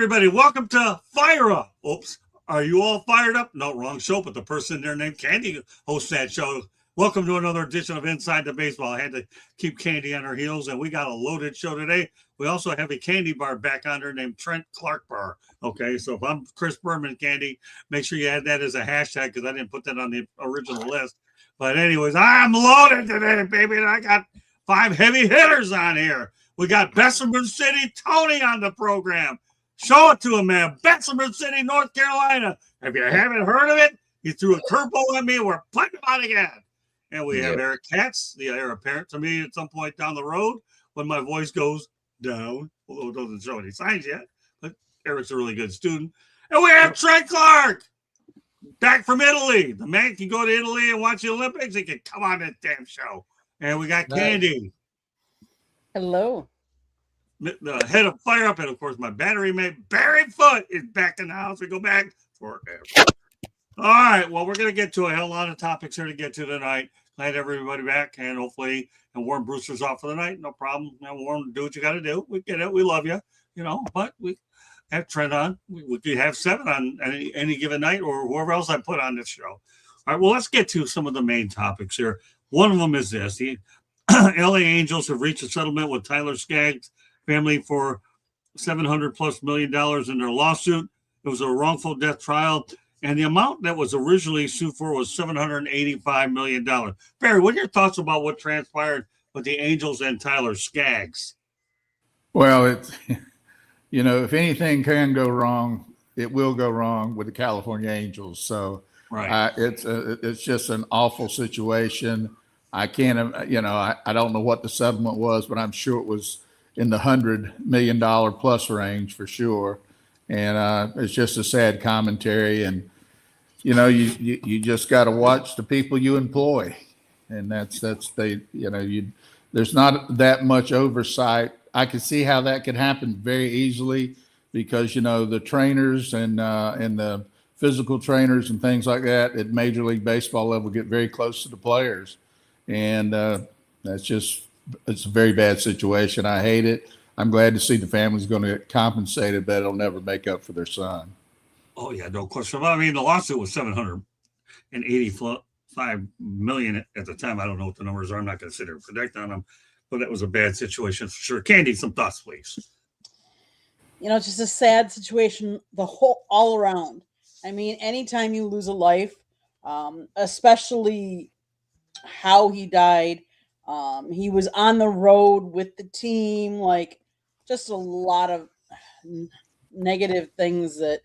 everybody. Welcome to Fire Up. Oops. Are you all fired up? No, wrong show, but the person there named Candy hosts that show. Welcome to another edition of Inside the Baseball. I had to keep Candy on her heels, and we got a loaded show today. We also have a candy bar back on there named Trent Clark Bar. Okay, so if I'm Chris Berman, Candy, make sure you add that as a hashtag because I didn't put that on the original list. But anyways, I'm loaded today, baby, and I got 5 heavy hitters on here. We got Bessemer City Tony on the program. Show it to him, man. Bessemer City, North Carolina. If you haven't heard of it, he threw a curveball at me. We're putting him on again. And we have Eric Katz, the heir apparent to me at some point down the road when my voice goes down, although it doesn't show any signs yet. But Eric's a really good student. And we have Trent Clark, back from Italy. The man can go to Italy and watch the Olympics. He can come on this damn show. And we got Candy. Hello. The head of Fire Up, and of course, my battery mate, Barry Foote, is back in the house. We go back forever. All right. Well, we're going to get to a hell lot of topics here to get to tonight. Glad everybody back, and hopefully, and Warren Brewster's off for the night. No problem. And Warren, do what you got to do. We get it. We love you, but we have Trent on. We could have 7 on any given night or whoever else I put on this show. All right. Well, let's get to some of the main topics here. One of them is this. The LA Angels have reached a settlement with Tyler Skaggs' family for $700+ million in their lawsuit. It was a wrongful death trial, and the amount that was originally sued for was $785 million. Barry, what are your thoughts about what transpired with the Angels and Tyler Skaggs? Well, it's if anything can go wrong, it will go wrong with the California Angels. So right. It's just an awful situation. I can't, I don't know what the settlement was, but I'm sure it was in the $100 million plus range for sure. And it's just a sad commentary. And, you just got to watch the people you employ. And there's not that much oversight. I can see how that could happen very easily because, the trainers and the physical trainers and things like that at Major League Baseball level get very close to the players. And it's a very bad situation. I hate it. I'm glad to see the family's going to get compensated, but it'll never make up for their son. Oh, yeah, no question. I mean, the lawsuit was $785 million at the time. I don't know what the numbers are. I'm not going to sit here and predict on them, but that was a bad situation for sure. Candy, some thoughts, please. It's just a sad situation, all around. I mean, anytime you lose a life, especially how he died, he was on the road with the team, just a lot of negative things that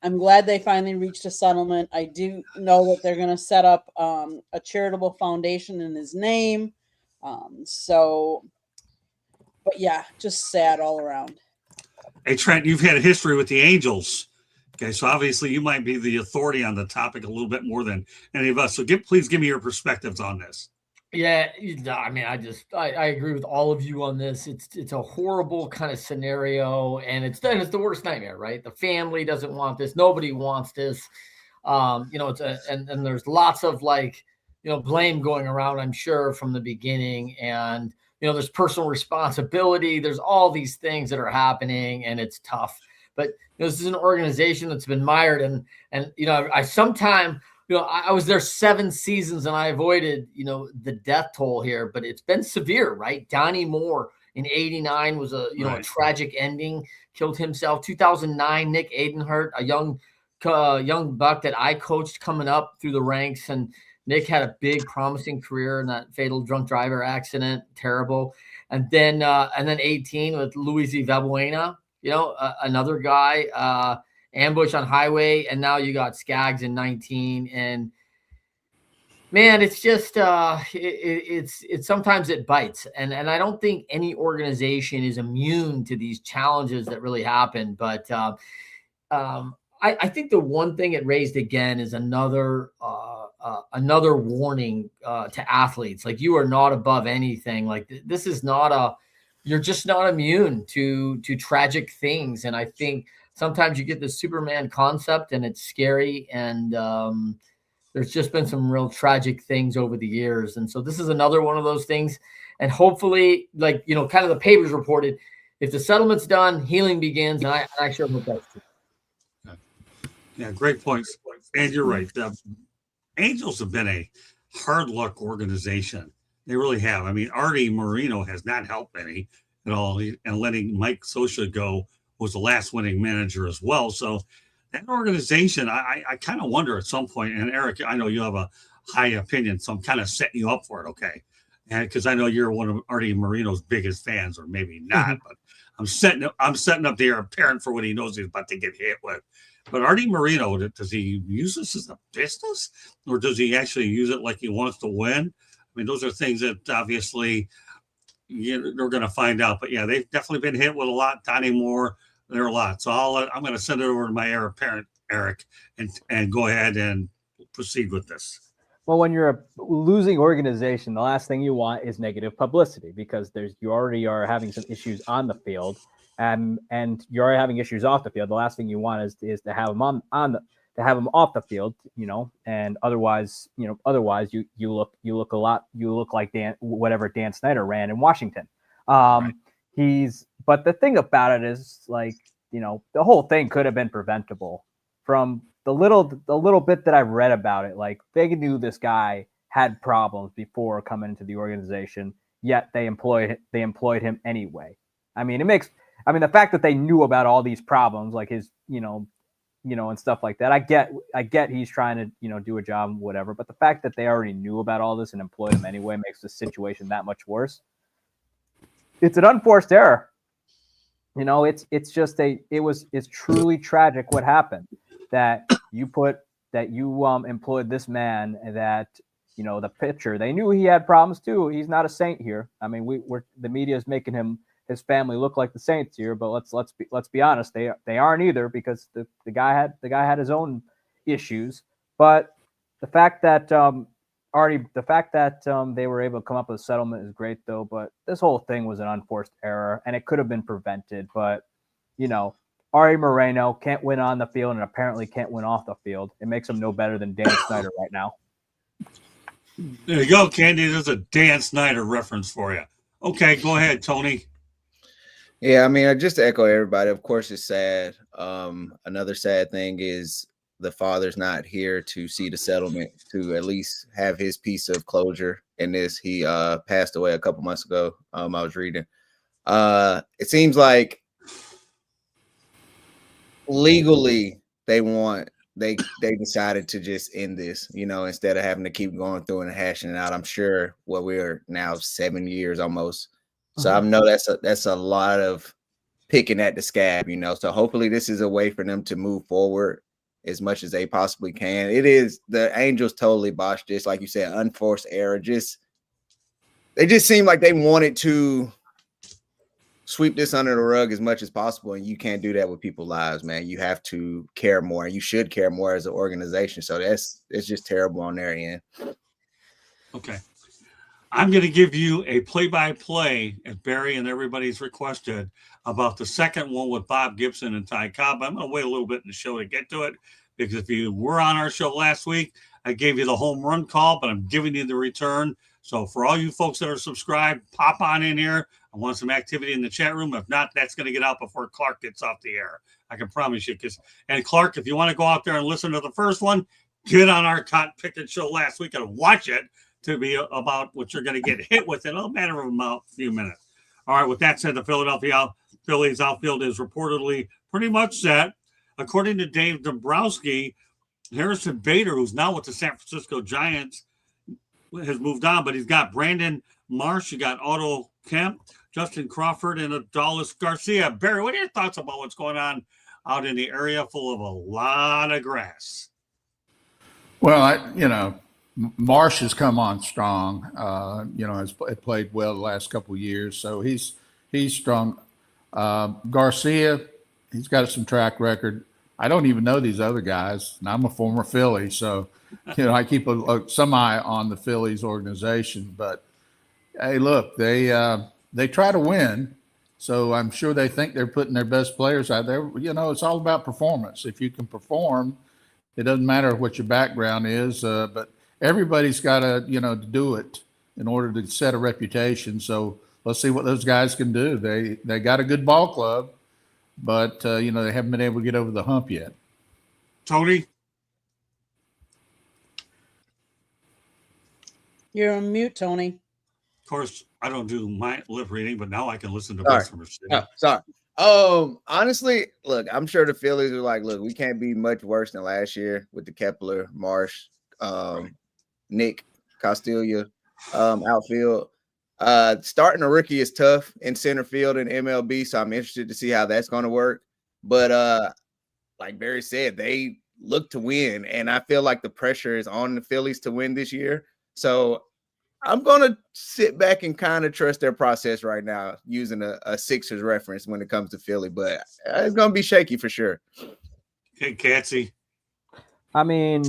I'm glad they finally reached a settlement. I do know that they're going to set up a charitable foundation in his name. But yeah, just sad all around. Hey, Trent, you've had a history with the Angels. Okay, so obviously you might be the authority on the topic a little bit more than any of us. So please give me your perspectives on this. Yeah, I mean, I agree with all of you on this. It's a horrible kind of scenario, and it's the worst nightmare, right? The family doesn't want this. Nobody wants this. And there's lots of blame going around, I'm sure, from the beginning. And, there's personal responsibility. There's all these things that are happening, and it's tough. But this is an organization that's been mired, and I sometimes. I was there 7 seasons and I avoided, the death toll here, but it's been severe, right? Donnie Moore in '89 was a tragic ending, killed himself. 2009, Nick Adenhurt, a young buck that I coached coming up through the ranks. And Nick had a big promising career in that fatal drunk driver accident. Terrible. And then 18 with Luis Valbuena, another guy, ambush on highway, and now you got Skaggs in 19, and man, it's just it's sometimes it bites, and I don't think any organization is immune to these challenges that really happen. But I think the one thing it raised again is another warning to athletes. You are not above anything. This is not you're just not immune to tragic things, and I think. Sometimes you get this Superman concept and it's scary, and there's just been some real tragic things over the years. And so this is another one of those things. And hopefully, kind of the papers reported, if the settlement's done, healing begins, and I sure hope that's true. Yeah, great points. And you're right. The Angels have been a hard luck organization. They really have. I mean, Artie Moreno has not helped any at all. And letting Mike Scioscia go was the last winning manager as well. So that organization, I kind of wonder at some point, and Eric, I know you have a high opinion, so I'm kind of setting you up for it, okay? And because I know you're one of Artie Moreno's biggest fans, or maybe not, but I'm setting up the heir apparent for what he knows he's about to get hit with. But Artie Moreno, does he use this as a business, or does he actually use it like he wants to win? I mean, those are things that obviously they're going to find out. But yeah, they've definitely been hit with a lot. Donnie Moore, there are a lot. So I'm going to send it over to my heir apparent, Eric, and go ahead and proceed with this. Well, when you're a losing organization, the last thing you want is negative publicity, because you already are having some issues on the field, and you're already having issues off the field. The last thing you want is to have them to have them off the field, and otherwise you look like whatever Dan Snyder ran in Washington. Right. But the thing about it is, like, the whole thing could have been preventable. From the little bit that I've read about it, like, they knew this guy had problems before coming into the organization, yet they employed him anyway. I mean, the fact that they knew about all these problems, like his, and stuff like that. I get he's trying to, do a job, whatever. But the fact that they already knew about all this and employed him anyway makes the situation that much worse. It's an unforced error. It's truly tragic what happened. That you employed this man, that, the pitcher, they knew he had problems too. He's not a saint here. I mean, the media is making his family look like the saints here, but let's be honest, they aren't either, because the guy had his own issues. But the fact that they were able to come up with a settlement is great, though. But this whole thing was an unforced error, and it could have been prevented. But Artie Moreno can't win on the field, and apparently can't win off the field. It makes him no better than Dan Snyder right now. There you go, Candy. There's a Dan Snyder reference for you. Okay, go ahead, Tony. Yeah, I mean, just to echo everybody, of course, it's sad. Another sad thing is the father's not here to see the settlement, to at least have his piece of closure in this. He passed away a couple months ago. I was reading. It seems like legally they decided to just end this, instead of having to keep going through and hashing it out. I'm sure we're now 7 years almost. So I know that's a lot of picking at the scab, So hopefully this is a way for them to move forward as much as they possibly can. It is, the Angels totally botched this, like you said, unforced error. They just seem like they wanted to sweep this under the rug as much as possible, and you can't do that with people's lives, man. You have to care more, and you should care more as an organization. So it's just terrible on their end. Okay. I'm going to give you a play-by-play, as Barry and everybody's requested, about the second one with Bob Gibson and Ty Cobb. I'm going to wait a little bit in the show to get to it, because if you were on our show last week, I gave you the home run call, but I'm giving you the return. So for all you folks that are subscribed, pop on in here. I want some activity in the chat room. If not, that's going to get out before Clark gets off the air. I can promise you. And Clark, if you want to go out there and listen to the first one, get on our Cotton Pickett show last week and watch it, to be about what you're going to get hit with in a matter of a few minutes. All right, with that said, the Philadelphia Phillies outfield is reportedly pretty much set. According to Dave Dombrowski, Harrison Bader, who's now with the San Francisco Giants, has moved on, but he's got Brandon Marsh, you got Otto Kemp, Justin Crawford, and Adolis Garcia. Barry, what are your thoughts about what's going on out in the area full of a lot of grass? Well, Marsh has come on strong. Has played well the last couple of years, so he's strong. Garcia, he's got some track record. I don't even know these other guys, and I'm a former Philly, so I keep some eye on the Phillies organization. But hey, look, they try to win, so I'm sure they think they're putting their best players out there. It's all about performance. If you can perform, it doesn't matter what your background is, but everybody's got to, to do it in order to set a reputation. So let's see what those guys can do. They got a good ball club, but they haven't been able to get over the hump yet. Tony? You're on mute, Tony. Of course, I don't do my lip reading, but now I can listen to Sorry. Bessemer say. Oh, sorry. Honestly, look, I'm sure the Phillies are like, look, we can't be much worse than last year with the Kepler, Marsh, Nick, Castilla, outfield. Starting a rookie is tough in center field in MLB, so I'm interested to see how that's going to work. But like Barry said, they look to win, and I feel like the pressure is on the Phillies to win this year. So I'm going to sit back and kind of trust their process right now using a Sixers reference when it comes to Philly, but it's going to be shaky for sure. Hey, Catsy. I mean,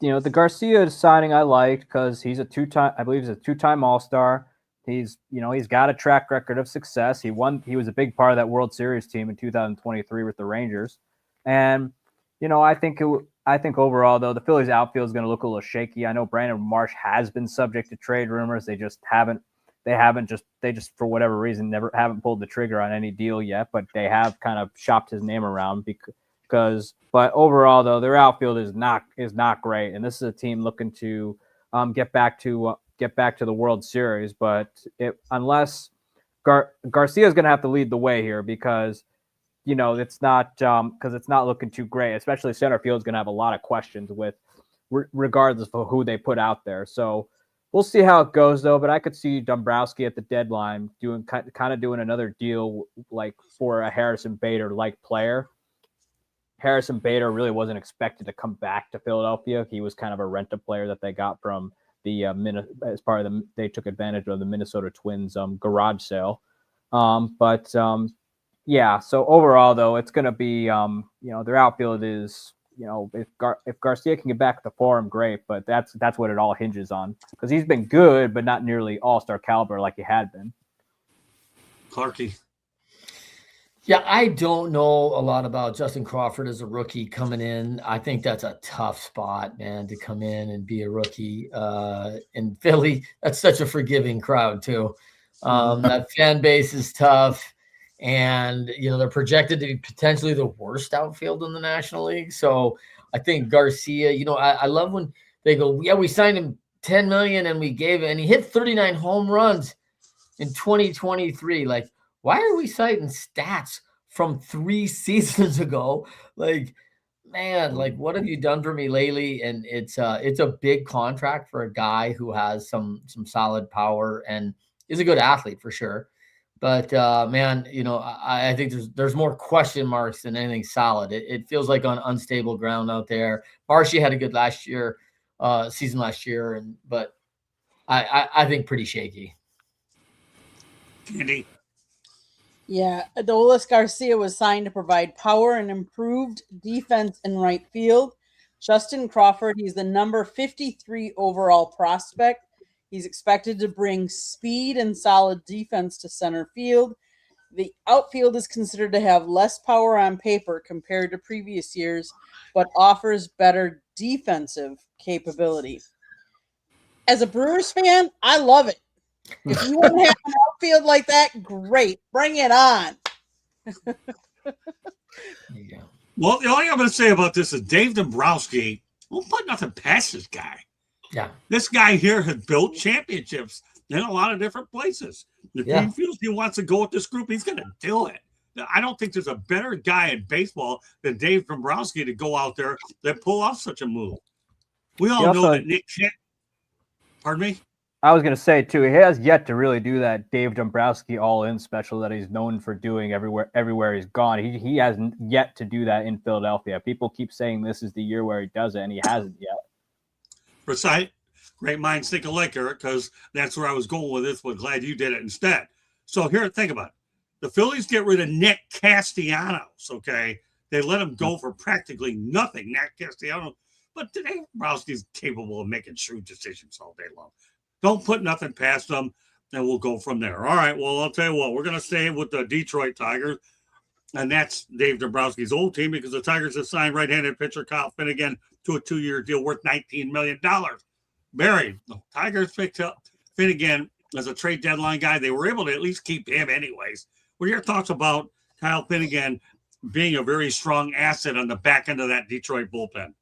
the Garcia signing I liked because he's a two-time All-Star. He's got a track record of success. He was a big part of that World Series team in 2023 with the Rangers. And, I think overall, though, the Phillies outfield is going to look a little shaky. I know Brandon Marsh has been subject to trade rumors. They just for whatever reason haven't pulled the trigger on any deal yet, but they have kind of shopped his name around but overall, though, their outfield is not great. And this is a team looking to get back to the World Series. But unless Garcia is going to have to lead the way here because it's not looking too great, especially center field is going to have a lot of questions regardless of who they put out there. So we'll see how it goes though, but I could see Dombrowski at the deadline doing another deal like for a Harrison Bader like player. Harrison Bader really wasn't expected to come back to Philadelphia. He was kind of a rent-a player that they got from they took advantage of the Minnesota Twins garage sale. Yeah, so overall, though, it's going to be, their outfield is, if Garcia can get back to form, great, but that's what it all hinges on because he's been good, but not nearly all-star caliber like he had been. Clarky. Yeah, I don't know a lot about Justin Crawford as a rookie coming in. I think that's a tough spot, man, to come in and be a rookie in Philly. That's such a forgiving crowd, too. That fan base is tough. And, they're projected to be potentially the worst outfield in the National League. So I think Garcia, I love when they go, yeah, we signed him $10 million and he hit 39 home runs in 2023. Like, why are we citing stats from 3 seasons ago? Like, man, like what have you done for me lately? And it's a big contract for a guy who has some solid power and is a good athlete for sure. But man, I think there's more question marks than anything solid. It feels like on unstable ground out there. Marshy had a good season last year, but I think pretty shaky. Candy. Yeah, Adolis Garcia was signed to provide power and improved defense in right field. Justin Crawford, he's the number 53 overall prospect. He's expected to bring speed and solid defense to center field. The outfield is considered to have less power on paper compared to previous years, but offers better defensive capability. As a Brewers fan, I love it. If you want to have an outfield like that, great. Bring it on. Yeah. Well, the only thing I'm going to say about this is Dave Dombrowski won't put nothing past this guy. Yeah. This guy here has built championships in a lot of different places. If he feels he wants to go with this group, he's going to do it. I don't think there's a better guy in baseball than Dave Dombrowski to go out there that pull off such a move. We all know that Nick can't. Pardon me? I was going to say, too, he has yet to really do that Dave Dombrowski all-in special that he's known for doing everywhere he's gone. He hasn't yet to do that in Philadelphia. People keep saying this is the year where he does it, and he hasn't yet. Recite. Great minds think alike, Eric, because that's where I was going with this, but glad you did it instead. So here, think about it. The Phillies get rid of Nick Castellanos, okay? They let him go for practically nothing, Nick Castellanos. But Dave Dombrowski's capable of making shrewd decisions all day long. Don't put nothing past them, and we'll go from there. All right, well, I'll tell you what. We're going to stay with the Detroit Tigers, and that's Dave Dombrowski's old team because the Tigers have signed right-handed pitcher Kyle Finnegan to a 2-year deal worth $19 million. Barry, the Tigers picked up Finnegan as a trade deadline guy. They were able to at least keep him anyways. What are your thoughts about Kyle Finnegan being a very strong asset on the back end of that Detroit bullpen?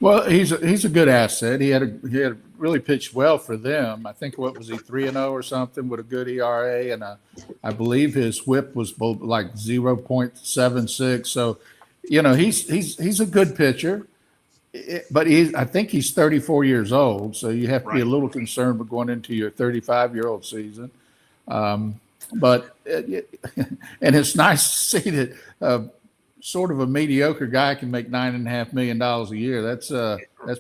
Well, he's a good asset. He had really pitched well for them. I think what was he 3-0 or something with a good ERA, and I believe his WHIP was like 0.76. So, he's a good pitcher, but I think he's 34 years old. So you have to be a little concerned with going into your 35-year-old season. But and it's nice to see that. Sort of a mediocre guy can make $9.5 million a year. That's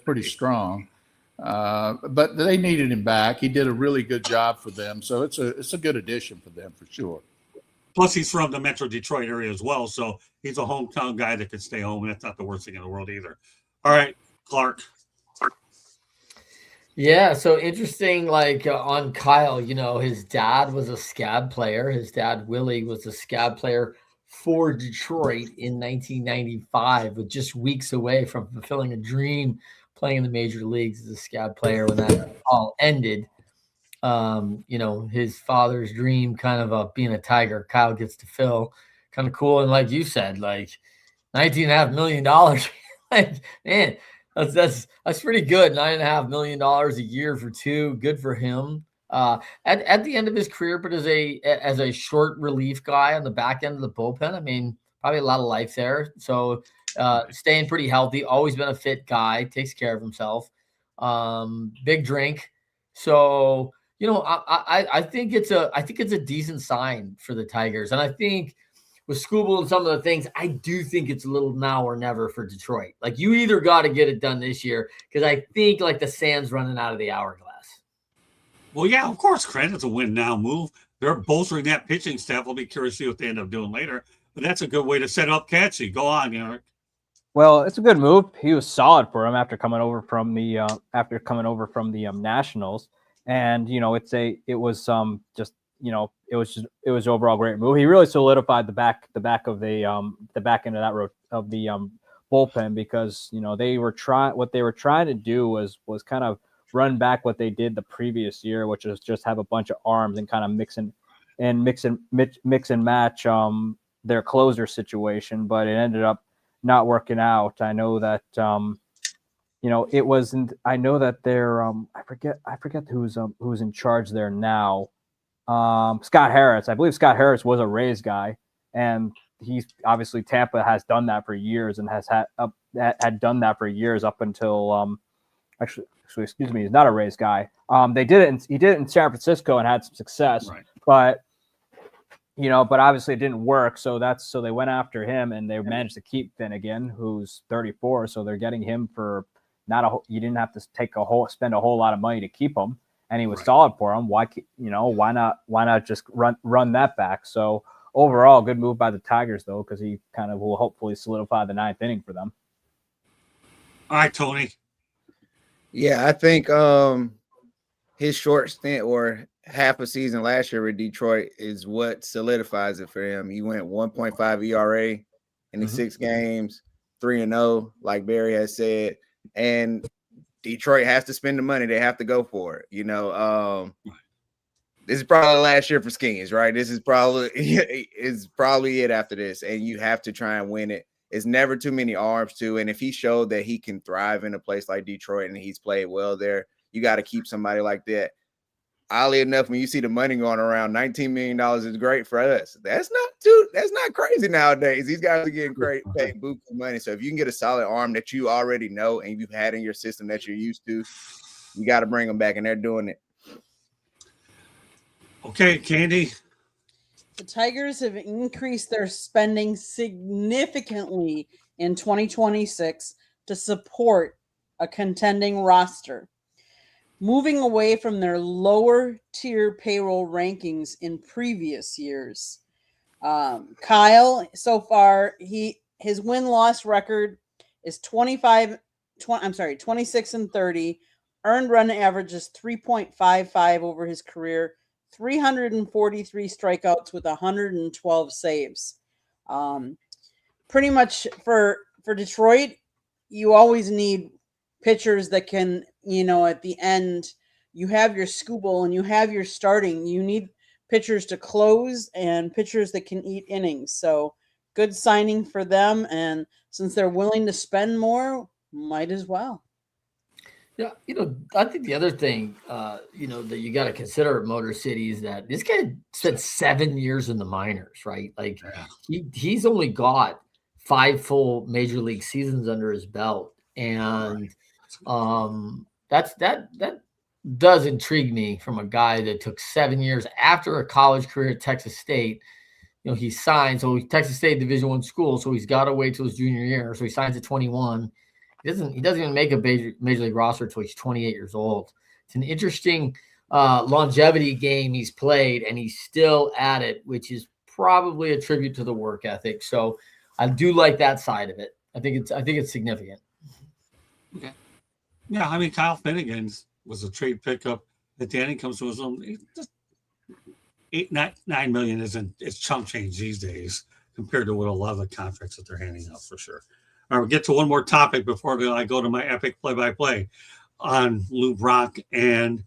pretty strong. But they needed him back. He did a really good job for them. So it's a good addition for them for sure. Plus, he's from the Metro Detroit area as well. So he's a hometown guy that could stay home. And that's not the worst thing in the world either. All right, Clark. Yeah, so interesting, like on Kyle, his dad was a scab player. His dad, Willie, was a scab player for Detroit in 1995, with just weeks away from fulfilling a dream playing in the major leagues as a scab player when that all ended. His father's dream kind of being a Tiger, Kyle gets to fill. Kind of cool. And like you said, like $19.5 million. Like, man, that's pretty good. $9.5 million a year for two. Good for him. At the end of his career, but as a short relief guy on the back end of the bullpen, I mean, probably a lot of life there. So staying pretty healthy, always been a fit guy, takes care of himself. Big drink. So, I think it's a decent sign for the Tigers. And I think with Skubal and some of the things, I do think it's a little now or never for Detroit. Like, you either got to get it done this year, because I think like the sand's running out of the hourglass. Well, yeah, of course, Craig. It's a win now move. They're bolstering that pitching staff. I'll be curious to see what they end up doing later. But that's a good way to set up Catchy. Go on, Eric. Well, it's a good move. He was solid for him after coming over from the Nationals, and it was overall great move. He really solidified the back of the back end of the bullpen, because what they were trying to do was kind of run back what they did the previous year, which is just have a bunch of arms and kind of mix and match their closer situation. But it ended up not working out. I know that it wasn't. I know that they're I forget who's in charge there now. Scott Harris. I believe Scott Harris was a Rays guy, and he's obviously Tampa has done that for years and has had done that for years up until actually, excuse me, he's not a Rays guy. He did it in San Francisco and had some success, right. but obviously it didn't work. So they went after him, and they managed to keep Finnegan, who's 34. So they're getting him for you didn't have to spend a whole lot of money to keep him, and he was solid for him. Why not just run that back? So overall, good move by the Tigers, though, because he kind of will hopefully solidify the ninth inning for them. All right, Tony. Yeah, I think his short stint or half a season last year with Detroit is what solidifies it for him. He went 1.5 ERA in the 6 games, 3-0, like Barry has said. And Detroit has to spend the money. They have to go for it. This is probably last year for Skeens, right? This is probably it after this. And you have to try and win it. It's never too many arms, too. And if he showed that he can thrive in a place like Detroit and he's played well there, you got to keep somebody like that. Oddly enough, when you see the money going around, $19 million is great for us. That's not crazy nowadays. These guys are getting paid buku money. So if you can get a solid arm that you already know and you've had in your system that you're used to, you got to bring them back, and they're doing it. Okay, Candy. The Tigers have increased their spending significantly in 2026 to support a contending roster, moving away from their lower tier payroll rankings in previous years. Kyle, so far, his win-loss record is 26-30. Earned run average is 3.55 over his career. 343 strikeouts with 112 saves. Pretty much for Detroit, you always need pitchers that can, at the end, you have your Scooble and you have your starting. You need pitchers to close and pitchers that can eat innings. So good signing for them. And since they're willing to spend more, might as well. Yeah, I think the other thing, that you got to consider at Motor City is that this guy spent 7 years in the minors, right? Like he's only got 5 full major league seasons under his belt, and that does intrigue me from a guy that took 7 years after a college career at Texas State. He signed, so Texas State Division I school, so he's got to wait till his junior year. So he signs at 21. He doesn't even make a major league roster until he's 28 years old. It's an interesting longevity game he's played, and he's still at it, which is probably a tribute to the work ethic. So I do like that side of it. I think it's significant. Okay. Yeah, I mean, Kyle Finnegan was a trade pickup that Danny comes to his own. Just $9 million it's chump change these days compared to what a lot of the contracts that they're handing out for sure. All right, we'll get to one more topic before I go to my epic play-by-play on Lou Brock and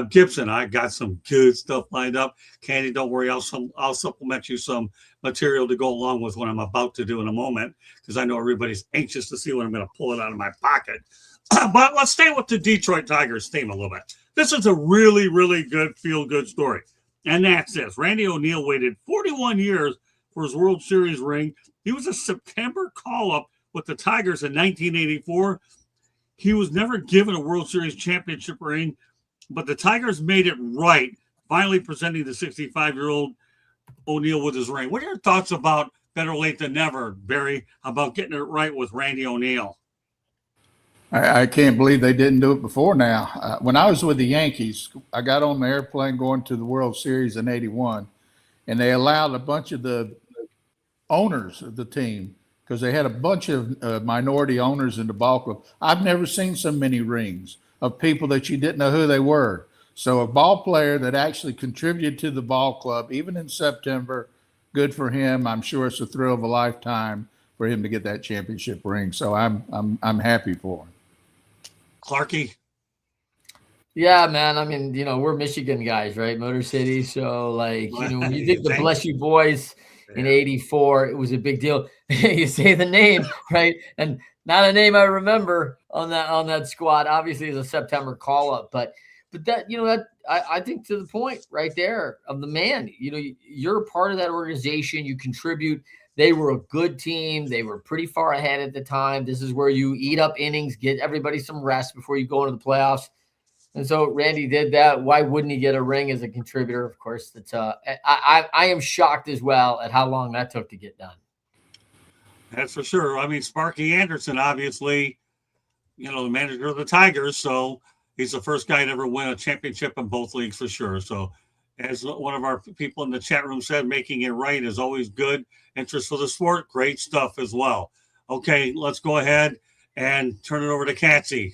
Gibson. I got some good stuff lined up. Candy, don't worry. I'll supplement you some material to go along with what I'm about to do in a moment because I know everybody's anxious to see when I'm going to pull it out of my pocket. But let's stay with the Detroit Tigers theme a little bit. This is a really, really good feel-good story. And that's this. Randy O'Neal waited 41 years for his World Series ring. He was a September call-up with the Tigers in 1984. He was never given a World Series championship ring, but the Tigers made it right, finally presenting the 65-year-old O'Neal with his ring. What are your thoughts about better late than never, Barry, about getting it right with Randy O'Neal? I can't believe they didn't do it before now. When I was with the Yankees, I got on the airplane going to the World Series in 81, and they allowed a bunch of the owners of the team, because they had a bunch of minority owners in the ball club. I've never seen so many rings of people that you didn't know who they were. So a ball player that actually contributed to the ball club, even in September, good for him. I'm sure it's a thrill of a lifetime for him to get that championship ring. So I'm happy for him. Clarky. Yeah, man. I mean, we're Michigan guys, right? Motor City. So, when you think the Bless You Boys in '84, it was a big deal. You say the name, right? And not a name I remember on that squad. Obviously, it's a September call-up, but that I think to the point right there of the man. You're a part of that organization. You contribute. They were a good team. They were pretty far ahead at the time. This is where you eat up innings, get everybody some rest before you go into the playoffs. And so Randy did that. Why wouldn't he get a ring as a contributor? Of course, that's I am shocked as well at how long that took to get done. That's for sure. I mean, Sparky Anderson, obviously, the manager of the Tigers, so he's the first guy to ever win a championship in both leagues for sure. So as one of our people in the chat room said, making it right is always good. Interest for the sport, great stuff as well. Okay, let's go ahead and turn it over to Catsy.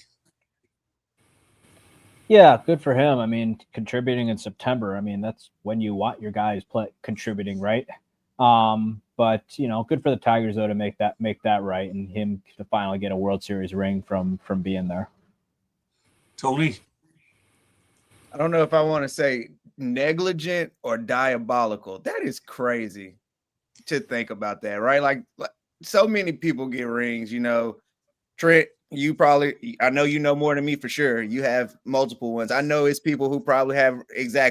Yeah, good for him. I mean, contributing in September. I mean, that's when you want your guys contributing, right? But good for the Tigers though to make that right, and him to finally get a World Series ring from being there. Tony, I don't know if I want to say negligent or diabolical. That is crazy to think about that, right? Like so many people get rings. Trent, I know you know more than me for sure. You have multiple ones. I know it's people who probably have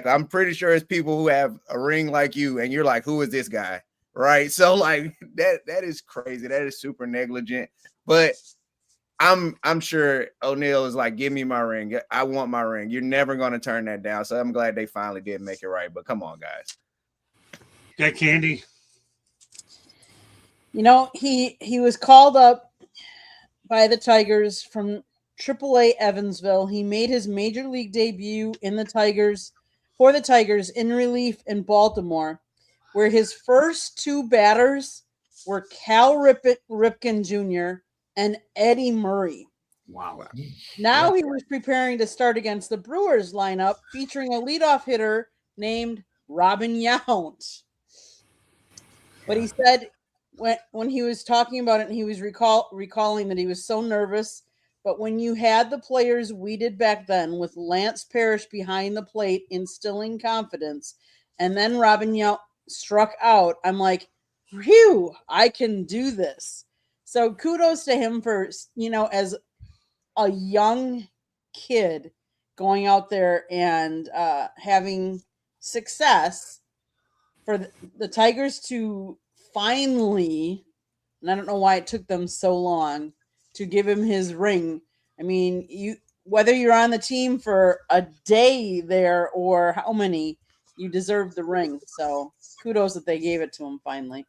I'm pretty sure it's people who have a ring like you, and you're like, who is this guy? Right. So that is crazy. That is super negligent. But I'm sure O'Neal is like, give me my ring. I want my ring. You're never going to turn that down. So I'm glad they finally did make it right. But come on, guys. Got Candy. He was called up by the Tigers from AAA Evansville. He made his major league debut for the Tigers in relief in Baltimore, where his first two batters were Cal Ripken Jr. and Eddie Murray. Wow. Now he was preparing to start against the Brewers lineup featuring a leadoff hitter named Robin Yount. But he said when he was talking about it, and he was recalling that he was so nervous But when you had the players we did back then with Lance Parrish behind the plate instilling confidence, and then Robin Yount struck out, I'm like, phew, I can do this. So kudos to him for, as a young kid going out there and having success for the Tigers to finally, and I don't know why it took them so long to give him his ring. I mean, whether you're on the team for a day there or how many, you deserve the ring. So kudos that they gave it to him finally.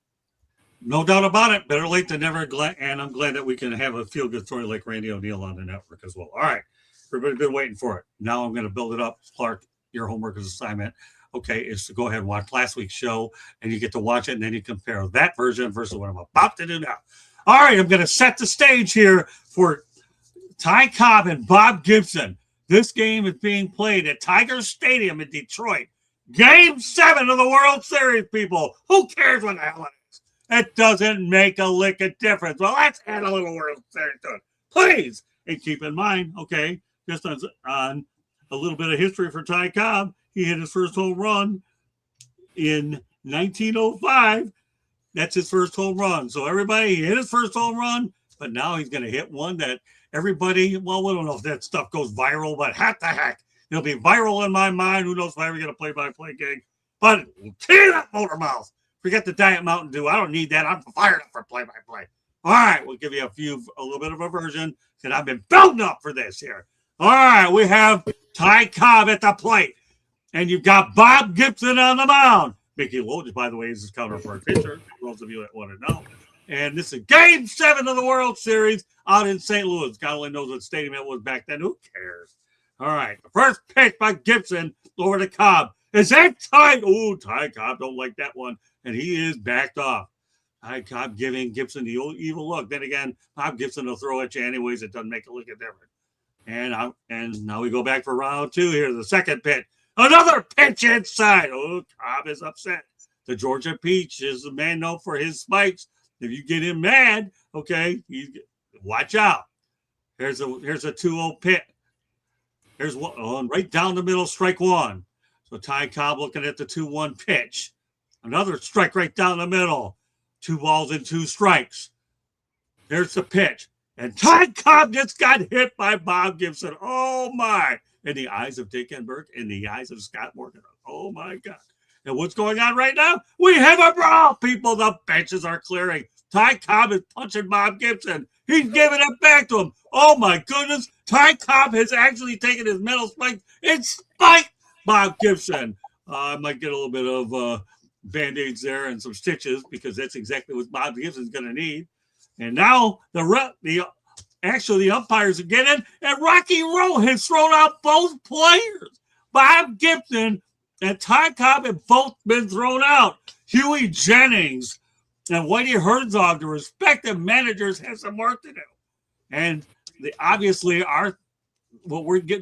No doubt about it. Better late than never. And I'm glad that we can have a feel-good story like Randy O'Neal on the network as well. All right. Everybody's been waiting for it. Now I'm going to build it up. Clark, your homework is assignment, okay, is to go ahead and watch last week's show, and you get to watch it, and then you compare that version versus what I'm about to do now. All right, I'm going to set the stage here for Ty Cobb and Bob Gibson. This game is being played at Tiger Stadium in Detroit. Game 7 of the World Series, people. Who cares what the hell it is? It doesn't make a lick of difference. Well, let's add a little World Series to it, please. And keep in mind, okay, just on a little bit of history for Ty Cobb, he hit his first home run in 1905. That's his first home run. So everybody, he hit his first home run, but now he's going to hit one that everybody, well, we don't know if that stuff goes viral, but heck the heck, it'll be viral in my mind. Who knows if I ever get a play-by-play gig. But tear that motor mouth. Forget the Diet Mountain Dew. I don't need that. I'm fired up for play-by-play. All right, we'll give you a little bit of a version that I've been building up for this here. All right, we have Ty Cobb at the plate, and you've got Bob Gibson on the mound. Mickey Loach, by the way, is his counterpart pitcher, for those of you that want to know. And this is Game 7 of the World Series out in St. Louis. God only knows what stadium it was back then. Who cares? All right, the first pitch by Gibson over to Cobb. Is that Ty? Oh, Ty Cobb don't like that one, and he is backed off. Ty Cobb giving Gibson the old evil look. Then again, Bob Gibson will throw at you anyways. It doesn't make a lick of difference. And now we go back for round 2 here. The second pitch. Another pitch inside. Oh, Cobb is upset. The Georgia Peach is the man known for his spikes. If you get him mad, okay, watch out. Here's a 2-0 pitch. Here's one right down the middle, strike one. So Ty Cobb looking at the 2-1 pitch. Another strike right down the middle. 2 balls and 2 strikes. There's the pitch. And Ty Cobb just got hit by Bob Gibson. Oh, my. In the eyes of Dick Enberg, in the eyes of Scott Morgan. Oh, my God. And what's going on right now? We have a brawl, people. The benches are clearing. Ty Cobb is punching Bob Gibson. He's giving it back to him. Oh, my goodness. Ty Cobb has actually taken his metal spike and spiked Bob Gibson. I might get a little bit of Band-Aids there and some stitches because that's exactly what Bob Gibson's going to need. And now the umpires are getting, and Rocky Rowe has thrown out both players. Bob Gibson and Ty Cobb have both been thrown out. Huey Jennings and Whitey Herzog, the respective managers, have some work to do. And obviously, the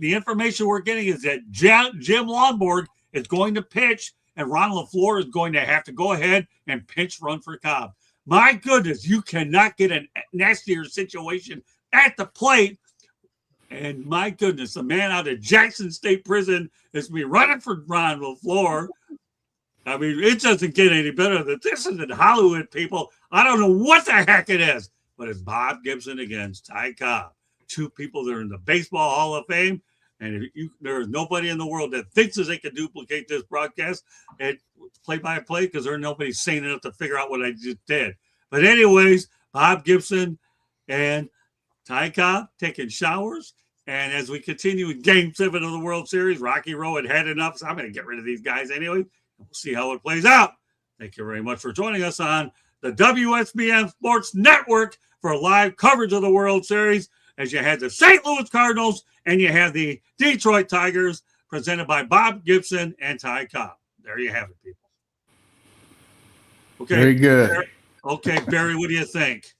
information we're getting is that Jim Lonborg is going to pitch, and Ron LaFleur is going to have to go ahead and pinch run for Cobb. My goodness, you cannot get a nastier situation at the plate. And my goodness, a man out of Jackson State Prison is me running for Ron LaFleur. I mean, it doesn't get any better than this. Is in Hollywood, people. I don't know what the heck it is, but it's Bob Gibson against Ty Cobb. 2 people that are in the Baseball Hall of Fame. And there is nobody in the world that thinks that they can duplicate this broadcast and play-by-play because there's nobody sane enough to figure out what I just did. But anyways, Bob Gibson and Ty Cobb taking showers. And as we continue with Game 7 of the World Series, Rocky Rowe had enough, so I'm going to get rid of these guys anyway. We'll see how it plays out. Thank you very much for joining us on the WSBN Sports Network for live coverage of the World Series, as you had the St. Louis Cardinals and you have the Detroit Tigers, presented by Bob Gibson and Ty Cobb. There you have it, people. Okay. Very good. Okay, Barry, what do you think?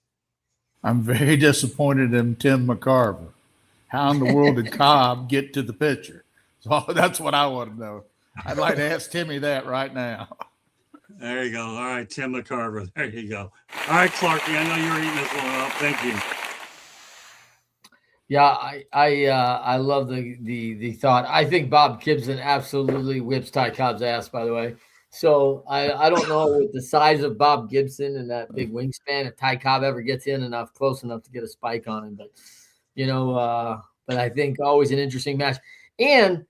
I'm very disappointed in Tim McCarver. How in the world did Cobb get to the pitcher? So that's what I want to know. I'd like to ask Timmy that right now. There you go. All right, Tim McCarver. There you go. All right, Clarky, I know you're eating this one up. Thank you. Yeah, I love the thought. I think Bob Gibson absolutely whips Ty Cobb's ass, by the way. So I don't know with the size of Bob Gibson and that big wingspan if Ty Cobb ever gets in enough close enough to get a spike on him. But but I think always an interesting match. And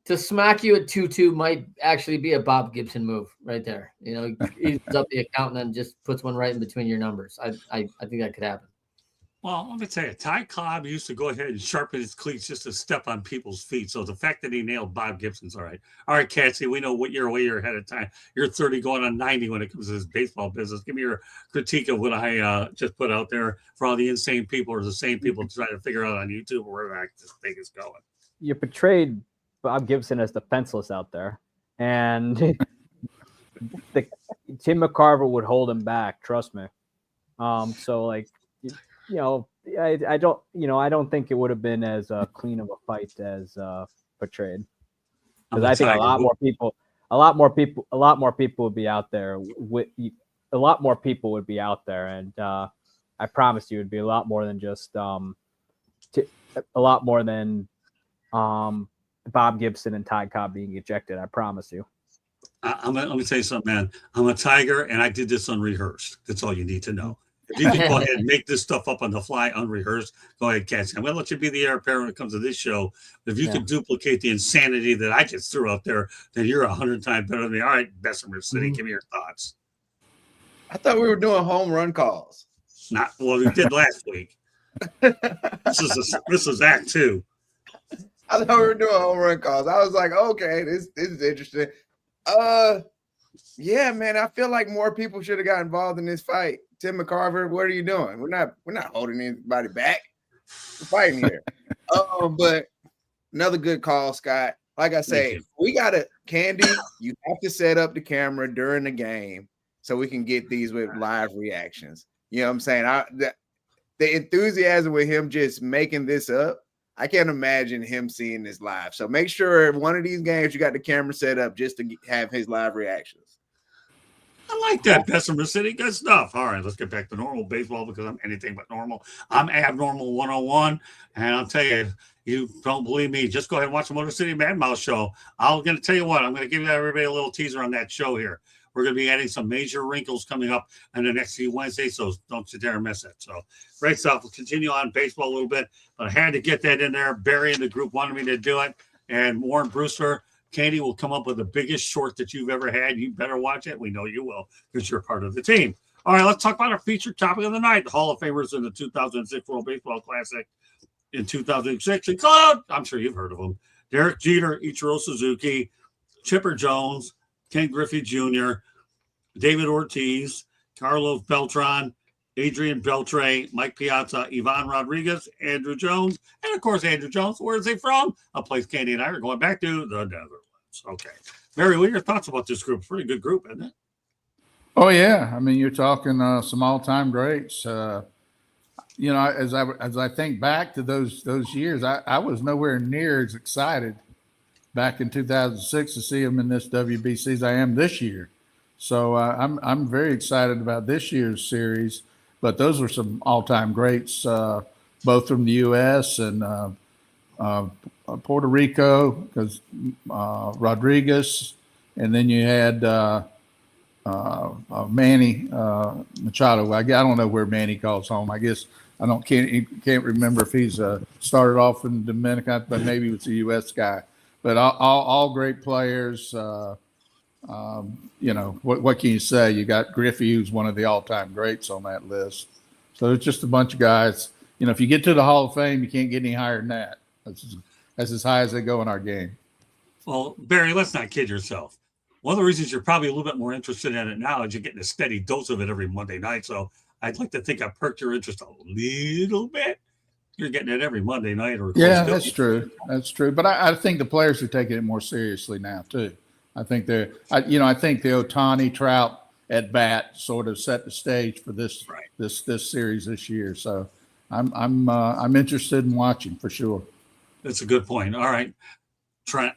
to smack you at 2-2 might actually be a Bob Gibson move right there. He's up the account and then just puts one right in between your numbers. I think that could happen. Well, let me tell you, Ty Cobb used to go ahead and sharpen his cleats just to step on people's feet. So the fact that he nailed Bob Gibson's all right. All right, Cassie, we know what you're way you're ahead of time. You're 30 going on 90 when it comes to this baseball business. Give me your critique of what I just put out there for all the insane people or the same people trying to figure out on YouTube where this thing is going. You portrayed Bob Gibson as defenseless out there, and Tim McCarver would hold him back. Trust me. So like. I don't think it would have been as clean of a fight as portrayed. Because I think a lot more people would be out there. A lot more people would be out there, and I promise you, it'd be a lot more than just a lot more than Bob Gibson and Ty Cobb being ejected. I promise you. Let me tell you something, man. I'm a Tiger, and I did this unrehearsed. That's all you need to know. If you can go ahead and make this stuff up on the fly, unrehearsed, go ahead, Cassie. I'm going to let you be the heir apparent when it comes to this show. If you can duplicate the insanity that I just threw out there, then you're 100 times better than me. All right, Bessemer City, give me your thoughts. I thought we were doing home run calls. Well, we did last week. This is Act 2. I thought we were doing home run calls. I was like, okay, this is interesting. Yeah, man, I feel like more people should have got involved in this fight. Tim McCarver, what are you doing? We're not holding anybody back. We're fighting here. But another good call, Scott. Like I say, we gotta Candy. You have to set up the camera during the game so we can get these with live reactions. You know what I'm saying? The enthusiasm with him just making this up. I can't imagine him seeing this live. So make sure one of these games you got the camera set up just to have his live reactions. I like that, Bessemer City. Good stuff. All right, let's get back to normal baseball because I'm anything but normal. I'm abnormal 101. And I'll tell you, you don't believe me, just go ahead and watch the Motor City Mad Mouse show. I'm going to tell you what, I'm going to give everybody a little teaser on that show here. We're going to be adding some major wrinkles coming up in the next few Wednesdays, so don't you dare miss it. So great stuff. We'll continue on baseball a little bit, but I had to get that in there. Barry and the group wanted me to do it. And Warren Brewster, Candy will come up with the biggest short that you've ever had. You better watch it. We know you will because you're part of the team. All right, let's talk about our featured topic of the night. The Hall of Famers in the 2006 World Baseball Classic in 2006 include, I'm sure you've heard of them, Derek Jeter, Ichiro Suzuki, Chipper Jones, Ken Griffey Jr., David Ortiz, Carlos Beltran, Adrian Beltre, Mike Piazza, Ivan Rodriguez, Andrew Jones, and of course, Andrew Jones. Where is he from? A place Candy and I are going back to the Netherlands. Okay. Mary, what are your thoughts about this group? Pretty good group, isn't it? Oh, yeah. I mean, you're talking some all-time greats. As I think back to those years, I was nowhere near as excited back in 2006 to see them in this WBC as I am this year. So I'm very excited about this year's series. But those were some all-time greats, both from the U.S. and Puerto Rico, because Rodriguez, and then you had Manny Machado. I don't know where Manny calls home. I guess can't remember if he's started off in Dominican, but maybe he was a U.S. guy. But all great players. What can you say? You got Griffey, who's one of the all-time greats on that list. So it's just a bunch of guys. If you get to the Hall of Fame, you can't get any higher than that. That's as high as they go in our game. Well, Barry, let's not kid yourself. One of the reasons you're probably a little bit more interested in it now is you're getting a steady dose of it every Monday night. So I'd like to think I perked your interest a little bit. You're getting it every Monday night. Yeah, that's true. That's true. But I think the players are taking it more seriously now, too. I think I think the Ohtani Trout at bat sort of set the stage for this series this year. So I'm interested in watching for sure. That's a good point. All right, Trent.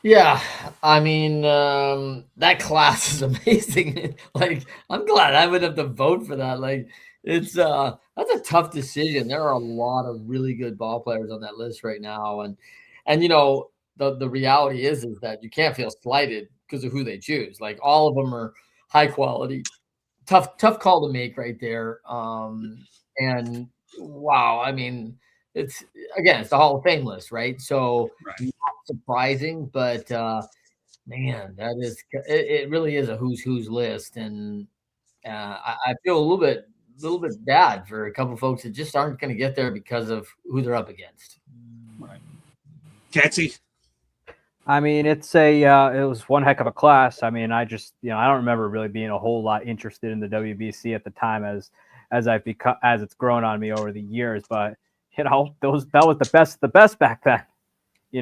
Yeah, I mean that class is amazing. Like I'm glad I would have to vote for that. Like It's that's a tough decision. There are a lot of really good ball players on that list right now, and the reality is that you can't feel slighted because of who they choose. Like all of them are high quality. Tough call to make right there. And wow, I mean, it's the Hall of Fame list, right? So Right. not surprising, but man, it really is a who's list, and I feel a little bit bad for a couple folks that just aren't going to get there because of who they're up against. Right. Catsy? I mean, it was one heck of a class. I mean, I just, I don't remember really being a whole lot interested in the WBC at the time as it's grown on me over the years. But that was the best back then.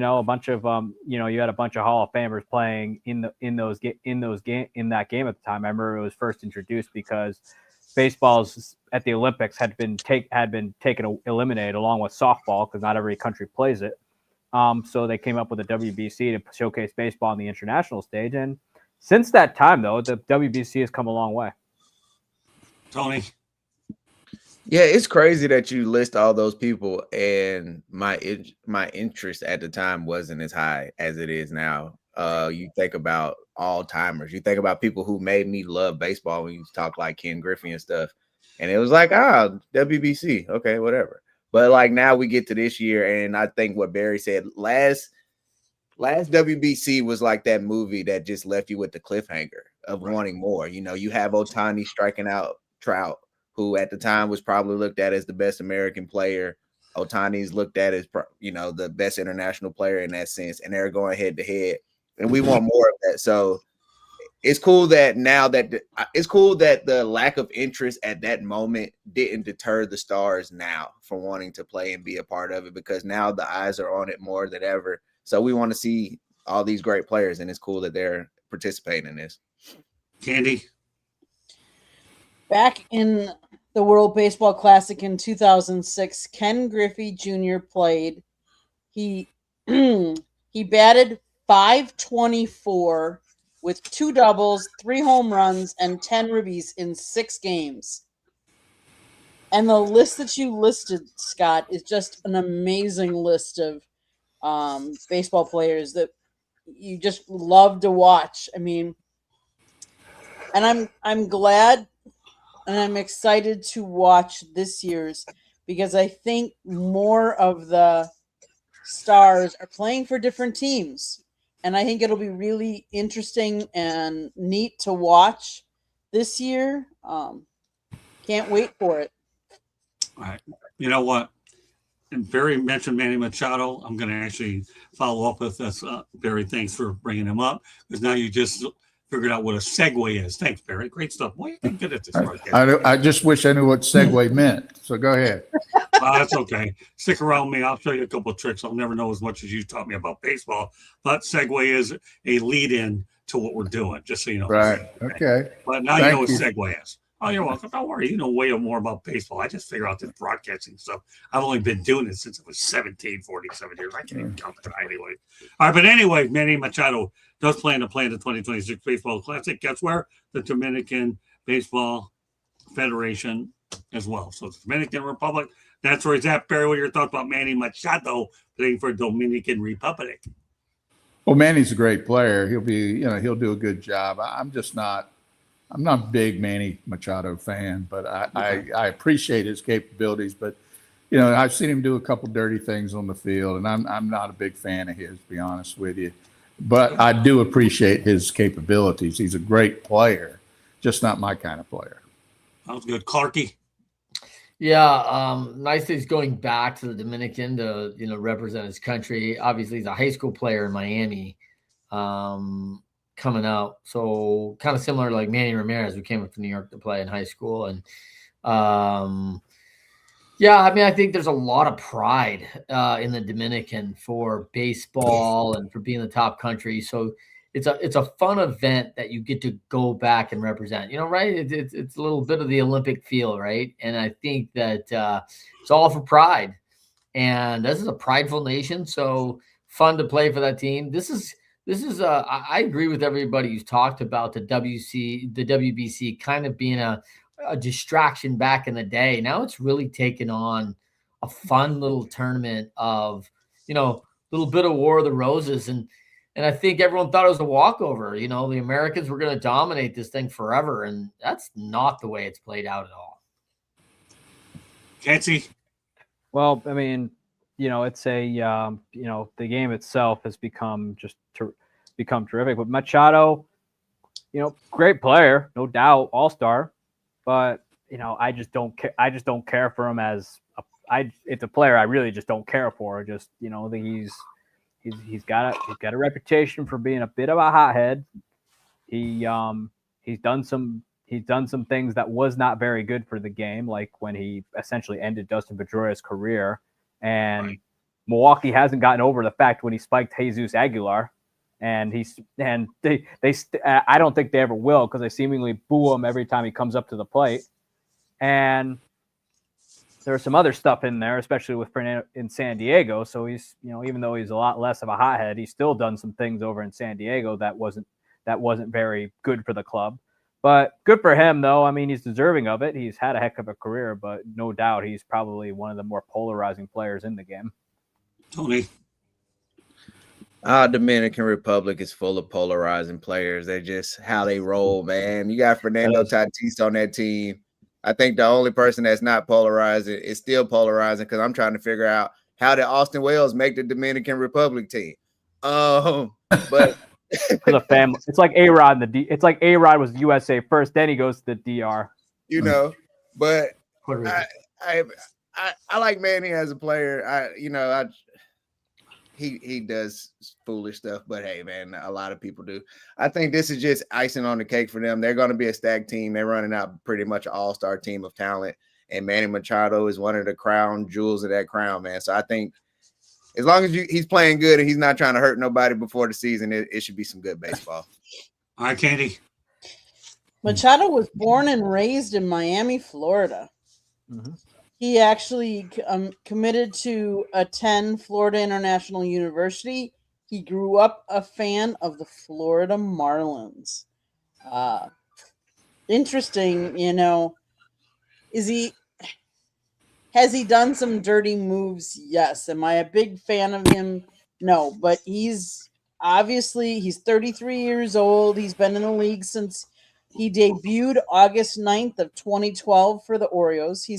A bunch of you had a bunch of Hall of Famers playing in that game at the time. I remember it was first introduced because baseballs at the Olympics had been eliminated along with softball because not every country plays it. So they came up with a WBC to showcase baseball on the international stage. And since that time, though, the WBC has come a long way. Tony? Yeah, it's crazy that you list all those people, and my interest at the time wasn't as high as it is now. You think about all timers, you think about people who made me love baseball when you talk like Ken Griffey and stuff, and it was like, WBC, okay, whatever. But like now we get to this year, and I think what Barry said last WBC was like that movie that just left you with the cliffhanger of wanting more. You have Ohtani striking out Trout, who at the time was probably looked at as the best American player. Ohtani's looked at as, the best international player in that sense, and they're going head to head, and we want more of that. So it's cool that the lack of interest at that moment didn't deter the Stars now from wanting to play and be a part of it, because now the eyes are on it more than ever. So we want to see all these great players, and it's cool that they're participating in this. Candy? Back in the World Baseball Classic in 2006, Ken Griffey Jr. played. He batted .524 with 2 doubles, 3 home runs, and 10 ribbies in 6 games. And the list that you listed, Scott, is just an amazing list of baseball players that you just love to watch. I mean, and I'm glad and I'm excited to watch this year's, because I think more of the stars are playing for different teams. And I think it'll be really interesting and neat to watch this year. Can't wait for it. All right. You know what? And Barry mentioned Manny Machado. I'm going to actually follow up with this. Barry, thanks for bringing him up, because now you just figured out what a segue is. Thanks, Barry. Great stuff. Boy, you're good at this. I just wish I knew what segue meant. So go ahead. That's okay. Stick around me. I'll show you a couple of tricks. I'll never know as much as you taught me about baseball. But segue is a lead-in to what we're doing, just so you know. Right. Okay. But now you know what segue is. Oh, you're welcome. Don't worry. You know way more about baseball. I just figure out this broadcasting stuff. I've only been doing it since I was 47 years. I can't even count the time anyway. All right, but anyway, Manny Machado does plan to play in the 2026 Baseball Classic. Guess where? The Dominican Baseball Federation as well. So the Dominican Republic, that's where he's at. Barry, what are your thoughts about Manny Machado playing for Dominican Republic? Well, Manny's a great player. He'll do a good job. I'm not a big Manny Machado fan, but I appreciate his capabilities. But, I've seen him do a couple dirty things on the field, and I'm not a big fan of his, to be honest with you. But I do appreciate his capabilities. He's a great player, just not my kind of player. Sounds good. Clarky? Yeah, nice that he's going back to the Dominican to, represent his country. Obviously, he's a high school player in Miami. Coming out, so kind of similar like Manny Ramirez, who came up to New York to play in high school. And I think there's a lot of pride in the Dominican for baseball and for being the top country. So it's a fun event that you get to go back and represent, right? It's a little bit of the Olympic feel, right? And I think that it's all for pride, and this is a prideful nation. So fun to play for that team. This is I agree with everybody who's talked about the WBC kind of being a distraction back in the day. Now it's really taken on a fun little tournament of, little bit of War of the Roses. And I think everyone thought it was a walkover. The Americans were going to dominate this thing forever. And that's not the way it's played out at all. Canty? Well, I mean, it's a, the game itself has become terrific. But Machado, great player, no doubt, all-star. But, I just don't care. I just don't care for him as it's a player I really just don't care for. Just, he's got a reputation for being a bit of a hothead. He's done some things that was not very good for the game, like when he essentially ended Dustin Pedroia's career. And Milwaukee hasn't gotten over the fact when he spiked Jesus Aguilar, and I don't think they ever will, because they seemingly boo him every time he comes up to the plate. And there's some other stuff in there, especially with Fernando in San Diego. So he's, even though he's a lot less of a hothead, he's still done some things over in San Diego that wasn't very good for the club. But good for him, though. I mean, he's deserving of it. He's had a heck of a career, but no doubt he's probably one of the more polarizing players in the game. Tony? Dominican Republic is full of polarizing players. They're just how they roll, man. You got Fernando Tatis on that team. I think the only person that's not polarizing is still polarizing, because I'm trying to figure out how did Austin Wells make the Dominican Republic team. But for the family, it's like A-Rod. It's like A-Rod was USA first, then he goes to the DR. But I like Manny as a player. He does foolish stuff, but hey, man, a lot of people do. I think this is just icing on the cake for them. They're going to be a stacked team. They're running out pretty much an all-star team of talent, and Manny Machado is one of the crown jewels of that crown, man. So I think as long as he's playing good and he's not trying to hurt nobody before the season, it should be some good baseball. All right, Candy. Machado was born and raised in Miami, Florida. Mm-hmm. He actually committed to attend Florida International University. He grew up a fan of the Florida Marlins. Interesting, has he done some dirty moves? Yes. Am I a big fan of him? No, but he's 33 years old. He's been in the league since he debuted August 9th of 2012 for the Orioles.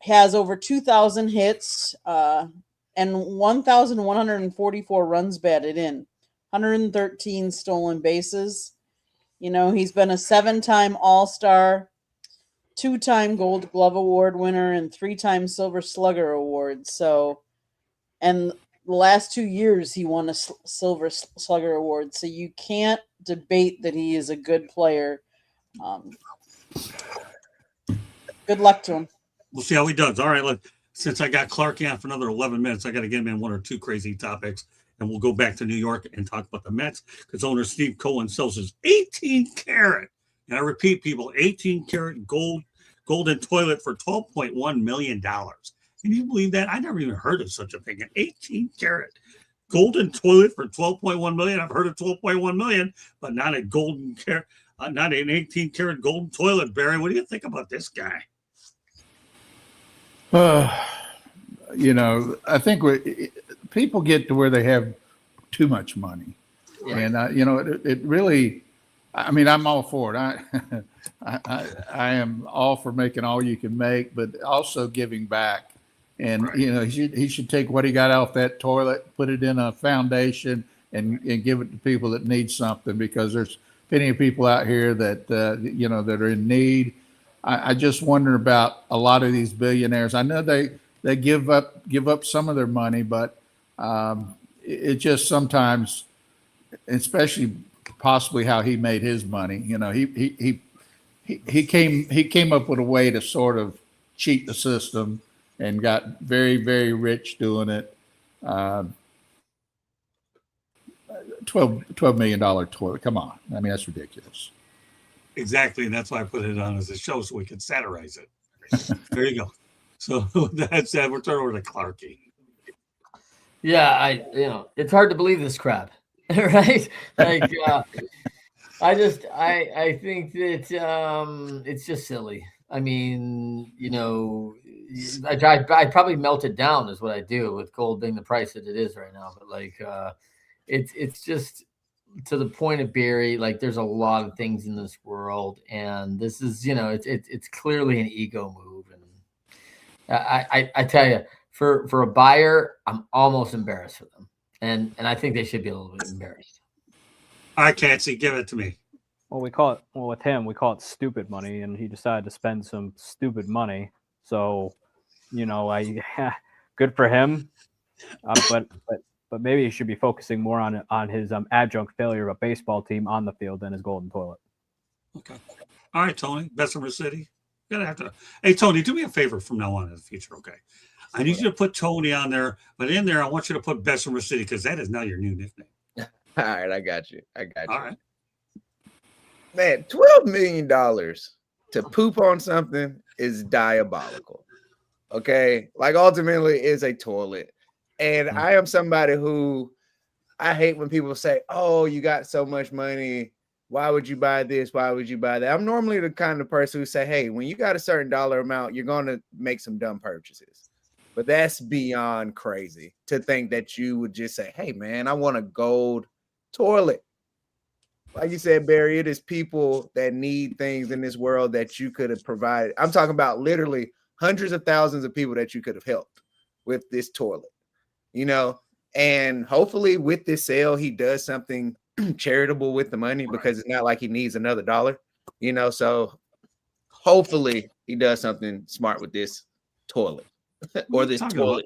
Has over 2,000 hits and 1,144 runs batted in, 113 stolen bases. He's been a 7-time All-Star, 2-time Gold Glove Award winner, and 3-time Silver Slugger Award. So, and the last 2 years he won a Silver Slugger Award. So you can't debate that he is a good player. Good luck to him. We'll see how he does. All right, look, since I got Clark on for another 11 minutes, I got to get him in one or two crazy topics, and we'll go back to New York and talk about the Mets, because owner Steve Cohen sells his 18-carat, and I repeat, people, 18-carat golden toilet for $12.1 million. Can you believe that? I never even heard of such a thing. An 18-carat golden toilet for $12.1 million. I've heard of $12.1 million, but not a golden carat, not an 18-carat golden toilet. Barry, what do you think about this guy? I think people get to where they have too much money, and it really. I mean, I'm all for it. I am all for making all you can make, but also giving back. And he should take what he got off that toilet, put it in a foundation, and give it to people that need something, because there's plenty of people out here that that are in need. I just wonder about a lot of these billionaires. I know they give up some of their money, but it just sometimes, especially possibly how he made his money. He came up with a way to sort of cheat the system and got very, very rich doing it. $12 million toilet. Come on. I mean, that's ridiculous. Exactly, and that's why I put it on as a show so we can satirize it. There you go. So that's that. We'll turn over to Clarky. Yeah, it's hard to believe this crap, right? Like, I think that it's just silly. I mean, I probably melt it down is what I do with gold being the price that it is right now. But like, it's just to the point of Barry. Like, there's a lot of things in this world, and this is, it's clearly an ego move. And I tell you, for a buyer, I'm almost embarrassed for them, and I think they should be a little bit embarrassed. I can't see. Give it to me. Well, with him, we call it stupid money, and he decided to spend some stupid money. So, good for him. But maybe he should be focusing more on his adjunct failure of a baseball team on the field than his golden toilet. Okay. All right, Tony. Bessemer City. You're gonna have to. Hey, Tony, do me a favor from now on in the future, okay? I need you to put Tony on there, but in there, I want you to put Bessemer City because that is now your new nickname. All right, I got you. All right. Man, $12 million to poop on something is diabolical. Okay, like ultimately is a toilet, and I am somebody who I hate when people say, "Oh, you got so much money. Why would you buy this? Why would you buy that?" I'm normally the kind of person who say, "Hey, when you got a certain dollar amount, you're going to make some dumb purchases." But that's beyond crazy to think that you would just say, "Hey, man, I want a gold toilet." Like you said, Barry, it is people that need things in this world that you could have provided. I'm talking about literally hundreds of thousands of people that you could have helped with this toilet, and hopefully with this sale, he does something charitable with the money because it's not like he needs another dollar, so hopefully he does something smart with this toilet or this toilet.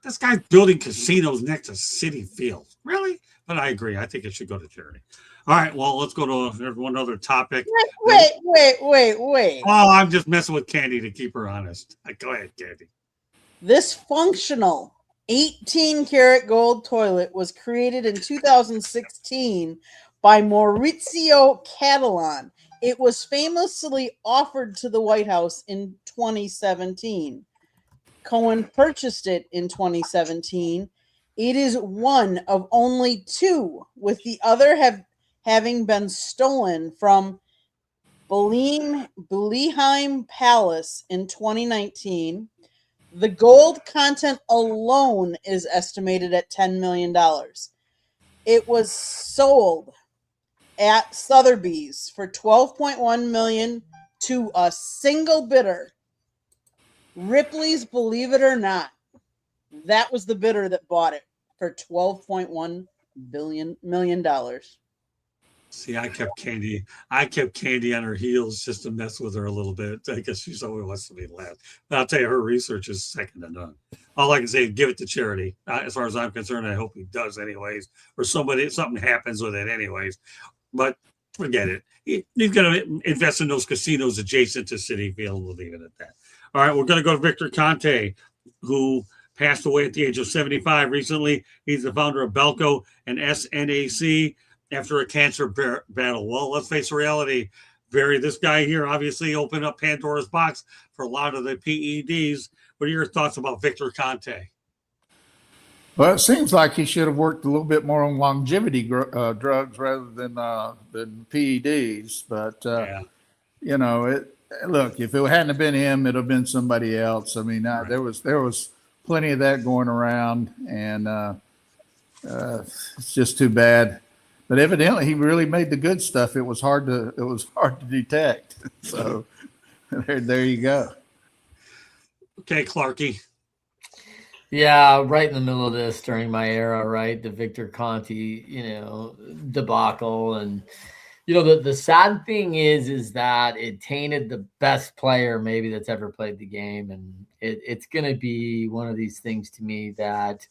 This guy's building casinos next to City Field. Really? But I agree. I think it should go to charity. All right. Well, let's go to one other topic. Wait. Oh, I'm just messing with Candy to keep her honest. Go ahead, Candy. This functional 18-karat gold toilet was created in 2016 by Maurizio Catalan. It was famously offered to the White House in 2017. Cohen purchased it in 2017. It is one of only two, with the other having been stolen from Blenheim Palace in 2019. The gold content alone is estimated at $10 million. It was sold at Sotheby's for $12.1 million to a single bidder. Ripley's Believe It or Not. That was the bidder that bought it for $12.1 million. See, I kept Candy on her heels just to mess with her a little bit. I guess she's always wants to be last. But I'll tell you, her research is second to none. All I can say is give it to charity. As far as I'm concerned, I hope he does anyways, or something happens with it anyways. But forget it. He's going to invest in those casinos adjacent to City Field. We'll leave it at that. All right, we're going to go to Victor Conte, who passed away at the age of 75 recently. He's the founder of Belco and SNAC after a cancer battle. Well, let's face reality, Barry. This guy here obviously opened up Pandora's box for a lot of the PEDs. What are your thoughts about Victor Conte? Well, it seems like he should have worked a little bit more on longevity drugs rather than PEDs. But look, if it hadn't have been him, it'd have been somebody else. I mean, right. there was plenty of that going around, and it's just too bad. But evidently, he really made the good stuff. It was hard to detect. So there you go. Okay, Clarky. Yeah, right in the middle of this during my era, right? The Victor Conte, debacle. And, the sad thing is that it tainted the best player maybe that's ever played the game. And it's going to be one of these things to me that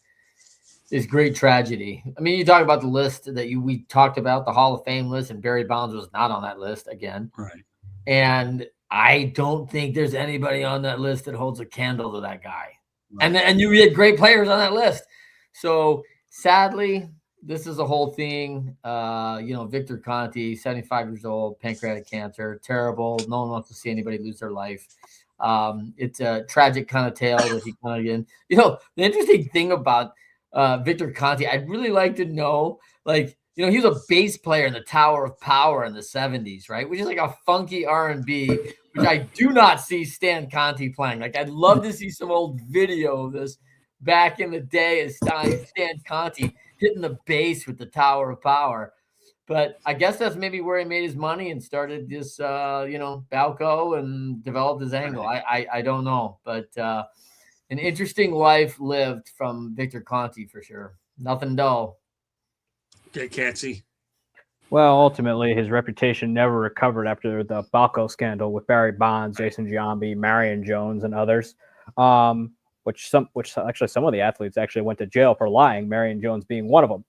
is great tragedy. I mean, you talk about the list that we talked about, the Hall of Fame list, and Barry Bonds was not on that list again. Right. And I don't think there's anybody on that list that holds a candle to that guy. Right. And you had great players on that list. So sadly, this is a whole thing. Victor Conte, 75 years old, pancreatic cancer, terrible. No one wants to see anybody lose their life. It's a tragic kind of tale that he kind of in. The interesting thing about Victor Conte, I'd really like to know, like, You know, he was a bass player in the Tower of Power in the 70s, right? Which is like a funky R&B, which I do not see Stan Conti playing. Like, I'd love to see some old video of this back in the day as Stan Conti hitting the bass with the Tower of Power. But I guess that's maybe where he made his money and started this, Balco and developed his angle. I don't know, but an interesting life lived from Victor Conti for sure. Nothing dull. Okay, Catsy. Well, ultimately, his reputation never recovered after the Balco scandal with Barry Bonds, Jason Giambi, Marion Jones, and others. Which actually some of the athletes actually went to jail for lying. Marion Jones being one of them.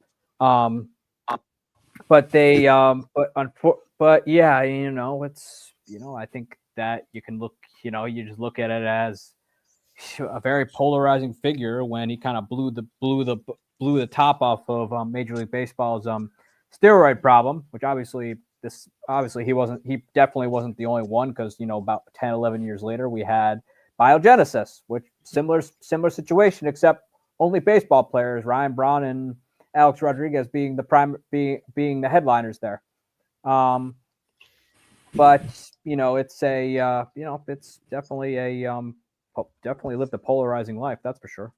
But yeah, it's, I think that you can look, you just look at it as a very polarizing figure when he kind of blew the top off of Major League Baseball's steroid problem, which obviously he definitely wasn't the only one, because about 10, 11 years later we had biogenesis, which similar situation, except only baseball players, Ryan Braun and Alex Rodriguez being the headliners there. But it's it's definitely definitely lived a polarizing life, that's for sure.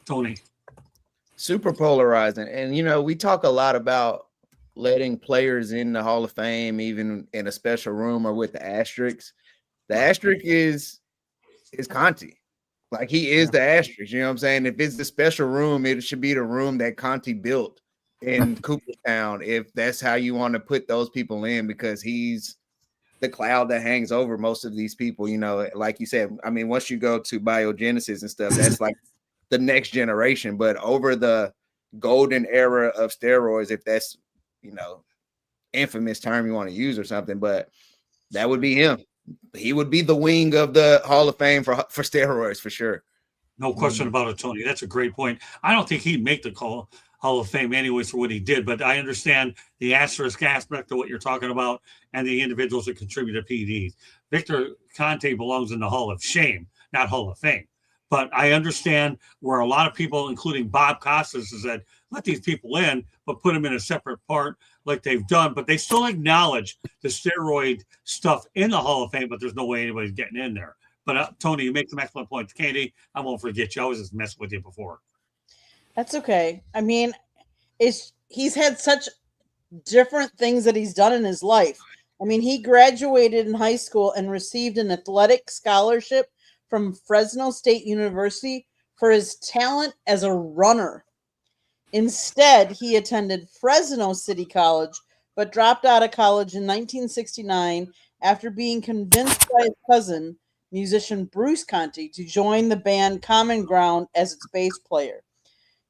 Tony. Super polarizing. And we talk a lot about letting players in the Hall of Fame, even in a special room or with the asterisks. The asterisk is Conti. Like, he is the asterisk, you know what I'm saying? If it's the special room, it should be the room that Conti built in Cooperstown, if that's how you want to put those people in, because he's the cloud that hangs over most of these people. Like you said, I mean, once you go to biogenesis and stuff, that's like the next generation. But over the golden era of steroids, if that's, infamous term you want to use or something, but that would be him. He would be the wing of the Hall of Fame for steroids, for sure. No question about it, Tony. That's a great point. I don't think he'd make the Hall of Fame anyways for what he did, but I understand the asterisk aspect of what you're talking about and the individuals that contribute to PEDs. Victor Conte belongs in the Hall of Shame, not Hall of Fame. But I understand where a lot of people, including Bob Costas, has said, let these people in, but put them in a separate part like they've done. But they still acknowledge the steroid stuff in the Hall of Fame, but there's no way anybody's getting in there. But Tony, you make some excellent points. Candy, I won't forget you. I was just messing with you before. That's okay. I mean, he's had such different things that he's done in his life. I mean, he graduated in high school and received an athletic scholarship from Fresno State University for his talent as a runner. Instead, he attended Fresno City College, but dropped out of college in 1969 after being convinced by his cousin, musician Bruce Conti, to join the band Common Ground as its bass player.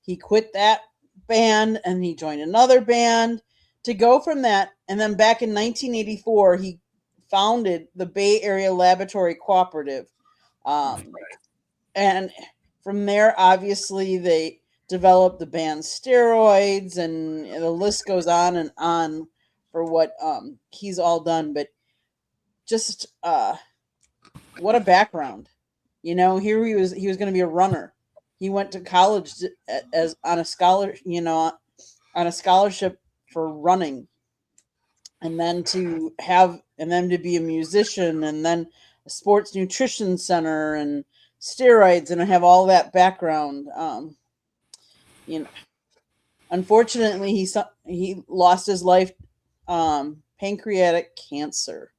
He quit that band and he joined another band to go from that. And then back in 1984, he founded the Bay Area Laboratory Cooperative. And from there, obviously, they developed the band Steroids, and the list goes on and on for what he's all done. But just what a background. Here he was going to be a runner. He went to college as on a scholarship for running, and then to be a musician, and then a sports nutrition center and steroids, and have all that background. Unfortunately, he lost his life, pancreatic cancer.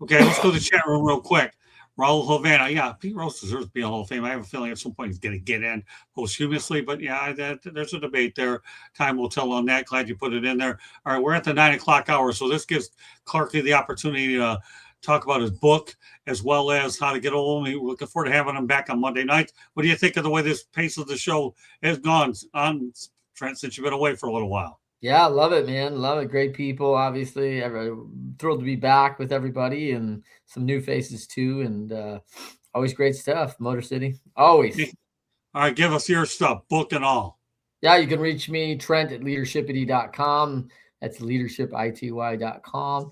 Okay, let's go to the chat room real quick. Raul Havana, yeah, Pete Rose deserves to be in the Hall of Fame. I have a feeling at some point he's going to get in posthumously, but yeah, there's a debate there. Time will tell on that. Glad you put it in there. All right, we're at the 9:00 hour, so this gives Clarky the opportunity to talk about his book as well as how to get old. We're looking forward to having him back on Monday nights. What do you think of the way this pace of the show has gone on, Trent, since you've been away for a little while? Yeah, love it, man. Love it. Great people, obviously. Thrilled to be back with everybody and some new faces too. And always great stuff. Motor City, always. All right, give us your stuff, book and all. Yeah, you can reach me, Trent, at leadershipity.com. That's leadershipity.com.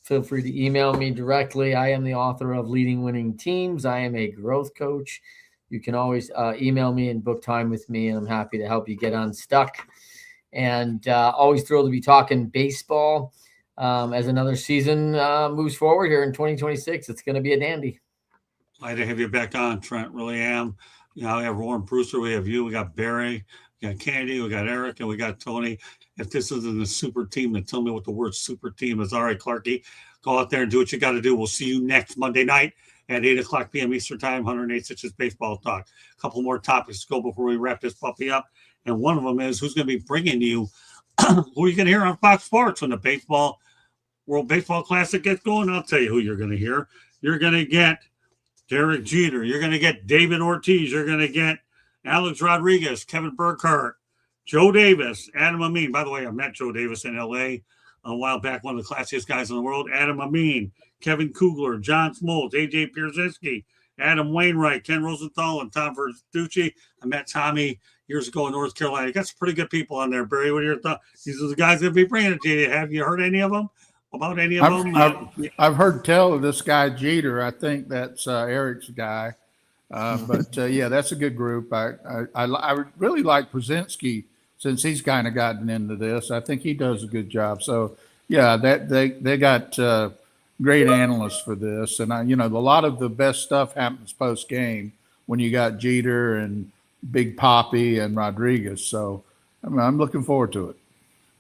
Feel free to email me directly. I am the author of Leading Winning Teams. I am a growth coach. You can always email me and book time with me, and I'm happy to help you get unstuck and always thrilled to be talking baseball as another season moves forward here in 2026. It's going to be a dandy. Glad to have you back on, Trent. Really am. You know, I have Warren Brewster. We have you. We got Barry. We got Candy. We got Eric. And we got Tony. If this isn't a super team, then tell me what the word super team is. All right, Clarky, go out there and do what you got to do. We'll see you next Monday night at 8 o'clock p.m. Eastern Time, 108.6 Baseball Talk. A couple more topics to go before we wrap this puppy up. And one of them is who's going to be bringing you, who are you going to hear on Fox Sports when the baseball World Baseball Classic gets going? I'll tell you who you're going to hear. You're going to get Derek Jeter. You're going to get David Ortiz. You're going to get Alex Rodriguez, Kevin Burkhardt, Joe Davis, Adam Amin. By the way, I met Joe Davis in L.A. a while back, one of the classiest guys in the world. Adam Amin, Kevin Kugler, John Smoltz, A.J. Pierzynski, Adam Wainwright, Ken Rosenthal, and Tom Verducci. I met Tommy years ago in North Carolina. You got some pretty good people on there, Barry. What are your thoughts? These are the guys that be bringing it to you. Have you heard any of them? About any of them? I've heard tell of this guy Jeter. I think that's Eric's guy. But yeah, that's a good group. I really like Brzezinski since he's kind of gotten into this. I think he does a good job. So yeah, that they got great analysts for this, and a lot of the best stuff happens post game when you got Jeter and Big Papi and Rodriguez. So I'm looking forward to it.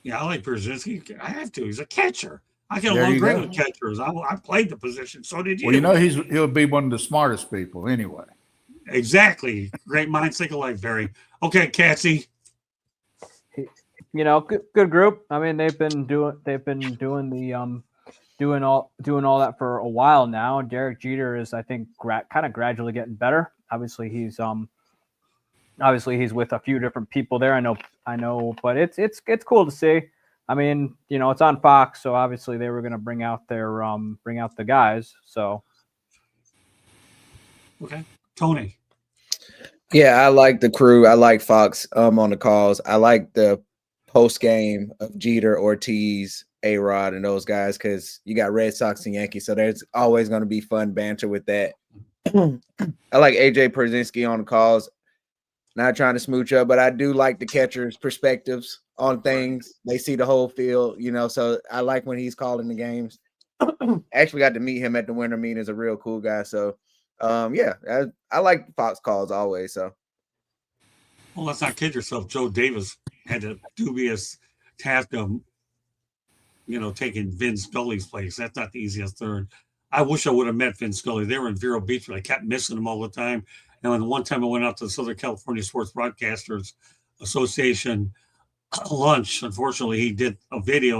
Yeah, I like Brzezinski. I have to. He's a catcher. I get along great with catchers. I played the position. So did you. Well, he'll be one of the smartest people anyway. Exactly. Great minds think alike, Barry. Okay, Catsy. Good group. I mean, they've been doing all that for a while now. Derek Jeter is, I think, kind of gradually getting better. Obviously, he's with a few different people there. I know, but it's cool to see. I mean, it's on Fox, so obviously they were going to bring out the guys. So, okay, Tony. Yeah, I like the crew. I like Fox on the calls. I like the post game of Jeter, Ortiz, A-Rod, and those guys because you got Red Sox and Yankees, so there's always going to be fun banter with that. I like A.J. Pierzynski on the calls. Not trying to smooch up, but I do like the catcher's perspectives on things. They see the whole field, so I like when he's calling the games. Actually got to meet him at the winter meeting. Is a real cool guy. So, yeah, I like Fox calls always. So, well, let's not kid yourself. Joe Davis had a dubious task of, taking Vin Scully's place. That's not the easiest third. I wish I would have met Vin Scully. They were in Vero Beach, but I kept missing them all the time. And when one time I went out to the Southern California Sports Broadcasters Association lunch, unfortunately, he did a video.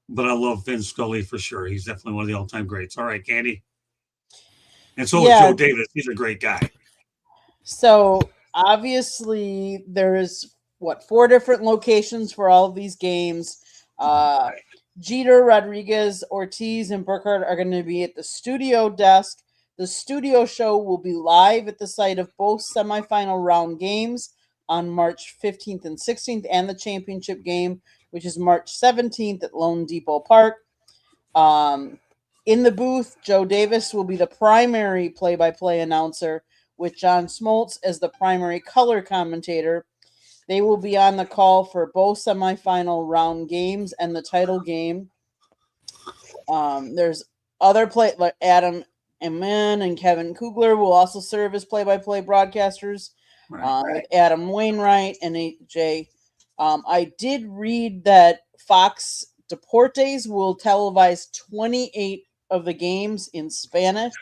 But I love Vin Scully for sure. He's definitely one of the all-time greats. All right, Candy. And so is Joe Davis. He's a great guy. So obviously there is 4 different locations for all of these games. Jeter, Rodriguez, Ortiz, and Burkhardt are going to be at the studio desk. The studio show will be live at the site of both semifinal round games on March 15th and 16th, and the championship game, which is March 17th at Lone Depot Park. In the booth, Joe Davis will be the primary play-by-play announcer, with John Smoltz as the primary color commentator. They will be on the call for both semifinal round games and the title game. There's other like Adam Amin and Kevin Kugler will also serve as play-by-play broadcasters. With Adam Wainwright and AJ. I did read that Fox Deportes will televise 28 of the games in Spanish.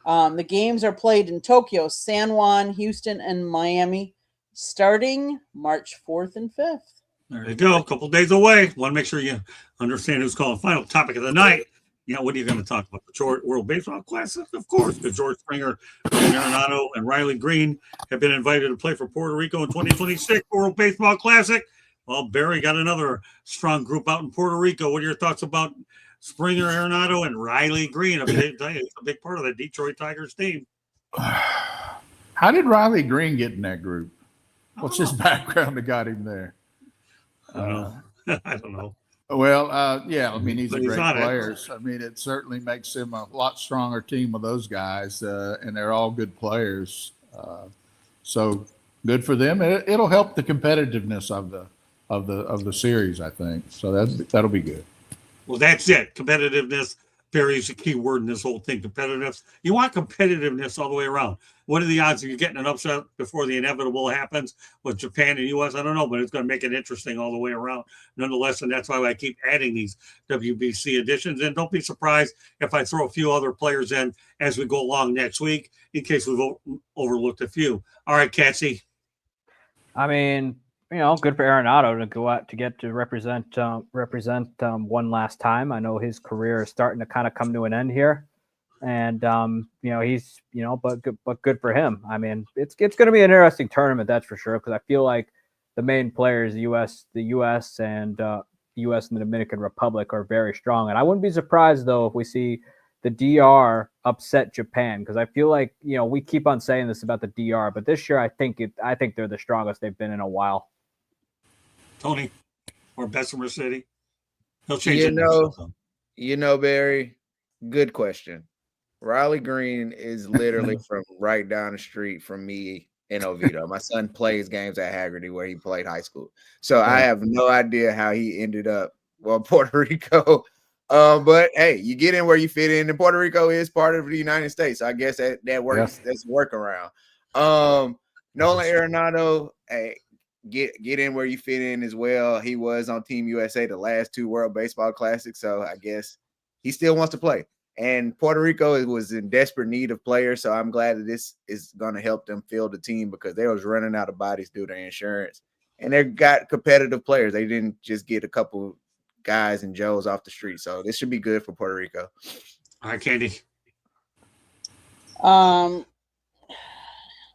The games are played in Tokyo, San Juan, Houston, and Miami, starting March 4th and 5th. There you go. A couple days away. Want to make sure you understand who's calling. Final topic of the night. What are you going to talk about? The World Baseball Classic? Of course, because George Springer, Arenado, and Riley Green have been invited to play for Puerto Rico in 2026 World Baseball Classic. Well, Barry got another strong group out in Puerto Rico. What are your thoughts about Springer, Arenado, and Riley Green? A big part of the Detroit Tigers team. How did Riley Green get in that group? What's his background that got him there? I don't know. I don't know. Well, yeah, I mean, he's a great player. I mean, it certainly makes him a lot stronger team with those guys, and they're all good players. So good for them. It'll help the competitiveness of the series, I think. So that'll be good. Well, that's it. Competitiveness, Barry, is a key word in this whole thing. Competitiveness. You want competitiveness all the way around. What are the odds of you getting an upset before the inevitable happens with Japan and U.S.? I don't know, but it's going to make it interesting all the way around nonetheless. And that's why I keep adding these WBC editions. And don't be surprised if I throw a few other players in as we go along next week in case we've overlooked a few. All right, Cassie. I mean, good for Arenado to go out to get to represent one last time. I know his career is starting to kind of come to an end here, and he's but good for him. I mean, it's going to be an interesting tournament, that's for sure, because I feel like the main players, the U.S. and the Dominican Republic are very strong, and I wouldn't be surprised though if we see the DR upset Japan, because I feel like we keep on saying this about the DR, but this year I think they're the strongest they've been in a while. Tony, or Bessemer City, he'll change it. Barry, good question. Riley Green is literally from right down the street from me in Oviedo. My son plays games at Haggerty where he played high school, so I have no idea how he ended up Puerto Rico. But hey, you get in where you fit in, and Puerto Rico is part of the United States. So I guess that works. Yeah. That's a workaround. Nolan Arenado, hey, get in where you fit in as well. He was on Team USA the last 2 World Baseball Classics, so I guess he still wants to play. And Puerto Rico was in desperate need of players, so I'm glad that this is going to help them field the team because they was running out of bodies due to insurance, and they got competitive players. They didn't just get a couple guys and Joes off the street. So this should be good for Puerto Rico. All right, Candy. I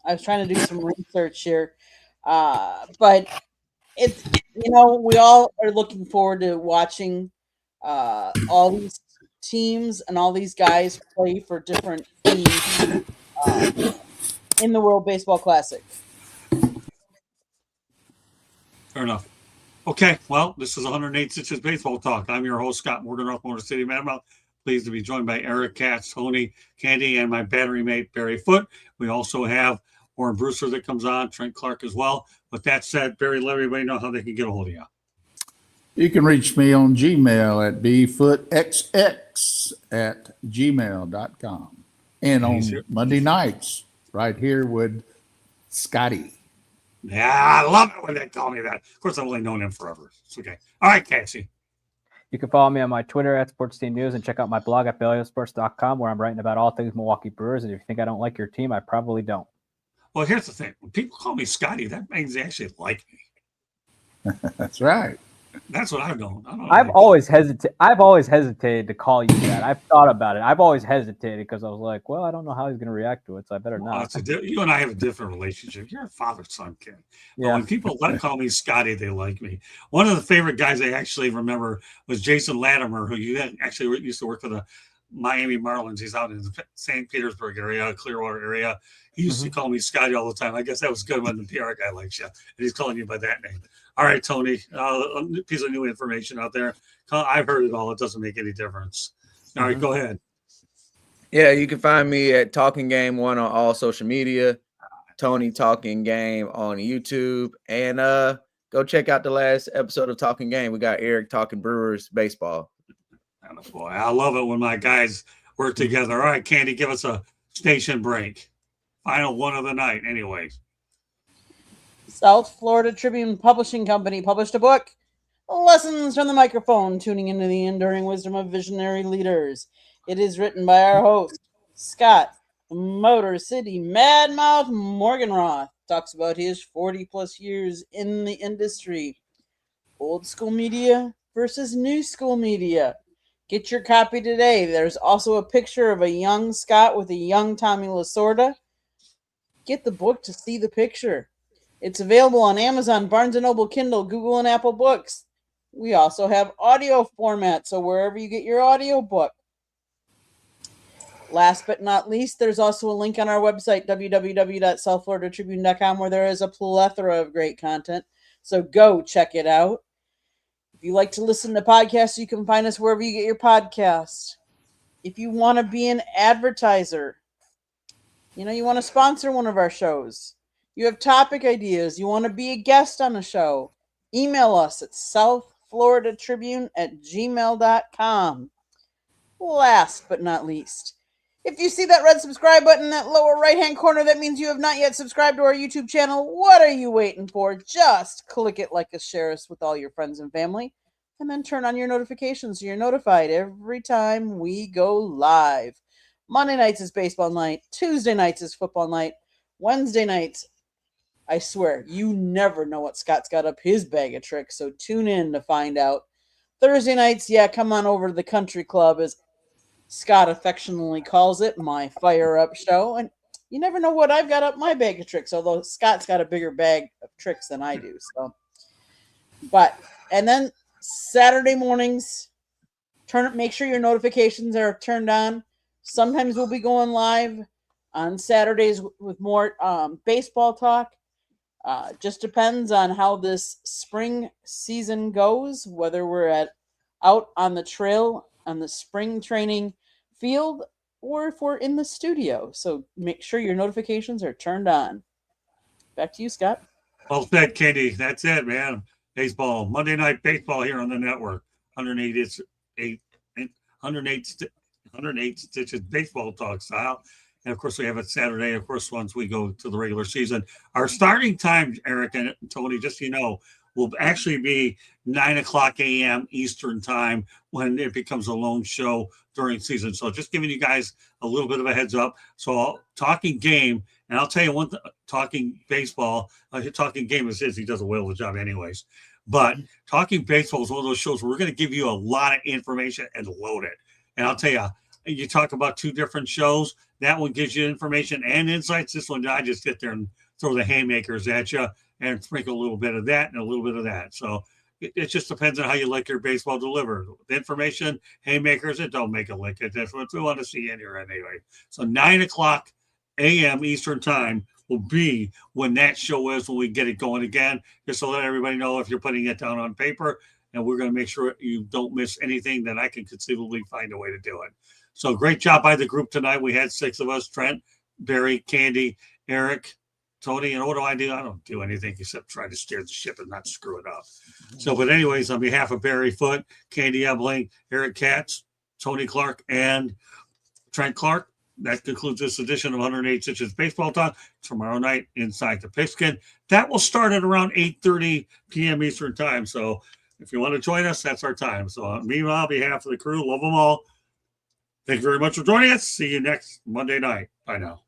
was trying to do some research here, but it's we all are looking forward to watching all these teams and all these guys play for different teams in the World Baseball Classic. Fair enough. Okay, well, this is 108 Stitches Baseball Talk. I'm your host, Scott Morgan, Motor City Madmouth. Pleased to be joined by Eric Katz, Tony, Candy, and my battery mate, Barry Foote. We also have Warren Brewster that comes on, Trent Clark as well. With that said, Barry, let everybody know how they can get a hold of you. You can reach me on Gmail at bfootxx@gmail.com. And on Monday nights, right here with Scotty. Yeah, I love it when they call me that. Of course, I've only known him forever. It's okay. All right, Cassie. You can follow me on my Twitter at Sports Team News and check out my blog at BellioSports.com where I'm writing about all things Milwaukee Brewers. And if you think I don't like your team, I probably don't. Well, here's the thing. When people call me Scotty, that means they actually like me. That's right. That's what I've known. I've always hesitated to call you that. I've thought about it. I've always hesitated because I was like, well, I don't know how he's going to react to it, so I better not. You and I have a different relationship. You're a father-son kid. Yeah. But when people call me Scotty, they like me. One of the favorite guys I actually remember was Jason Latimer, who actually used to work for the Miami Marlins. He's out in the St. Petersburg area, Clearwater area. He used to call me Scotty all the time. I guess that was good when the PR guy likes you, and he's calling you by that name. All right, Tony, a piece of new information out there. I've heard it all. It doesn't make any difference. All right, go ahead. Yeah, you can find me at Talking Game 1 on all social media, Tony Talking Game on YouTube, and go check out the last episode of Talking Game. We got Eric talking Brewers baseball. Boy, I love it when my guys work together. All right, Candy, give us a station break. Final one of the night, anyways. South Florida Tribune Publishing Company published a book, Lessons from the Microphone, Tuning into the Enduring Wisdom of Visionary Leaders. It is written by our host, Scott Motor City Madmouth Morganroth. Talks about his 40-plus years in the industry. Old school media versus new school media. Get your copy today. There's also a picture of a young Scott with a young Tommy Lasorda. Get the book to see the picture. It's available on Amazon, Barnes & Noble, Kindle, Google, and Apple Books. We also have audio format, so wherever you get your audio book. Last but not least, there's also a link on our website, www.southfloridatribune.com, where there is a plethora of great content. So go check it out. If you like to listen to podcasts, you can find us wherever you get your podcasts. If you want to be an advertiser, you want to sponsor one of our shows, you have topic ideas, you want to be a guest on a show, email us at southfloridatribune@gmail.com. Last but not least, if you see that red subscribe button in that lower right-hand corner, that means you have not yet subscribed to our YouTube channel. What are you waiting for? Just click it, like us, share us with all your friends and family, and then turn on your notifications so you're notified every time we go live. Monday nights is baseball night. Tuesday nights is football night. Wednesday nights, I swear, you never know what Scott's got up his bag of tricks, so tune in to find out. Thursday nights, yeah, come on over to the country club, as Scott affectionately calls it, my fire up show. And you never know what I've got up my bag of tricks, although Scott's got a bigger bag of tricks than I do. So, and then Saturday mornings, make sure your notifications are turned on. Sometimes we'll be going live on Saturdays with more baseball talk. Just depends on how this spring season goes, whether we're out on the trail on the spring training field or if we're in the studio. So make sure your notifications are turned on. Back to you, Scott. Well said, Candy. That's it, man. Baseball, Monday Night Baseball here on the network. 108 stitches baseball talk style. And of course, we have it Saturday. Of course, once we go to the regular season, our starting time, Eric and Tony, just so you know, will actually be 9:00 a.m. Eastern time when it becomes a lone show during season. So just giving you guys a little bit of a heads up. So talking game, and I'll tell you one talking baseball, talking game is his. He does a whale of a job anyways. But talking baseball is one of those shows where we're going to give you a lot of information and load it. And I'll tell you, you talk about two different shows. That one gives you information and insights. This one, I just sit there and throw the haymakers at you and sprinkle a little bit of that and a little bit of that. So it just depends on how you like your baseball delivered. The information, haymakers, it don't make a lick. That's what we want to see in here anyway. So 9:00 a.m. Eastern time will be when that show is, when we get it going again, just to let everybody know if you're putting it down on paper. And we're going to make sure you don't miss anything that I can conceivably find a way to do it. So great job by the group tonight. We had 6 of us: Trent, Barry, Candy, Eric, Tony. And what do? I don't do anything except try to steer the ship and not screw it up. So, but anyways, on behalf of Barry Foote, Candy Ebling, Eric Katz, Tony Clark, and Trent Clark, that concludes this edition of 108 Stitches Baseball Talk. Tomorrow night, Inside the Pigskin. That will start at around 8:30 p.m. Eastern time. So if you want to join us, that's our time. So meanwhile, on behalf of the crew, love them all. Thank you very much for joining us. See you next Monday night. Bye now.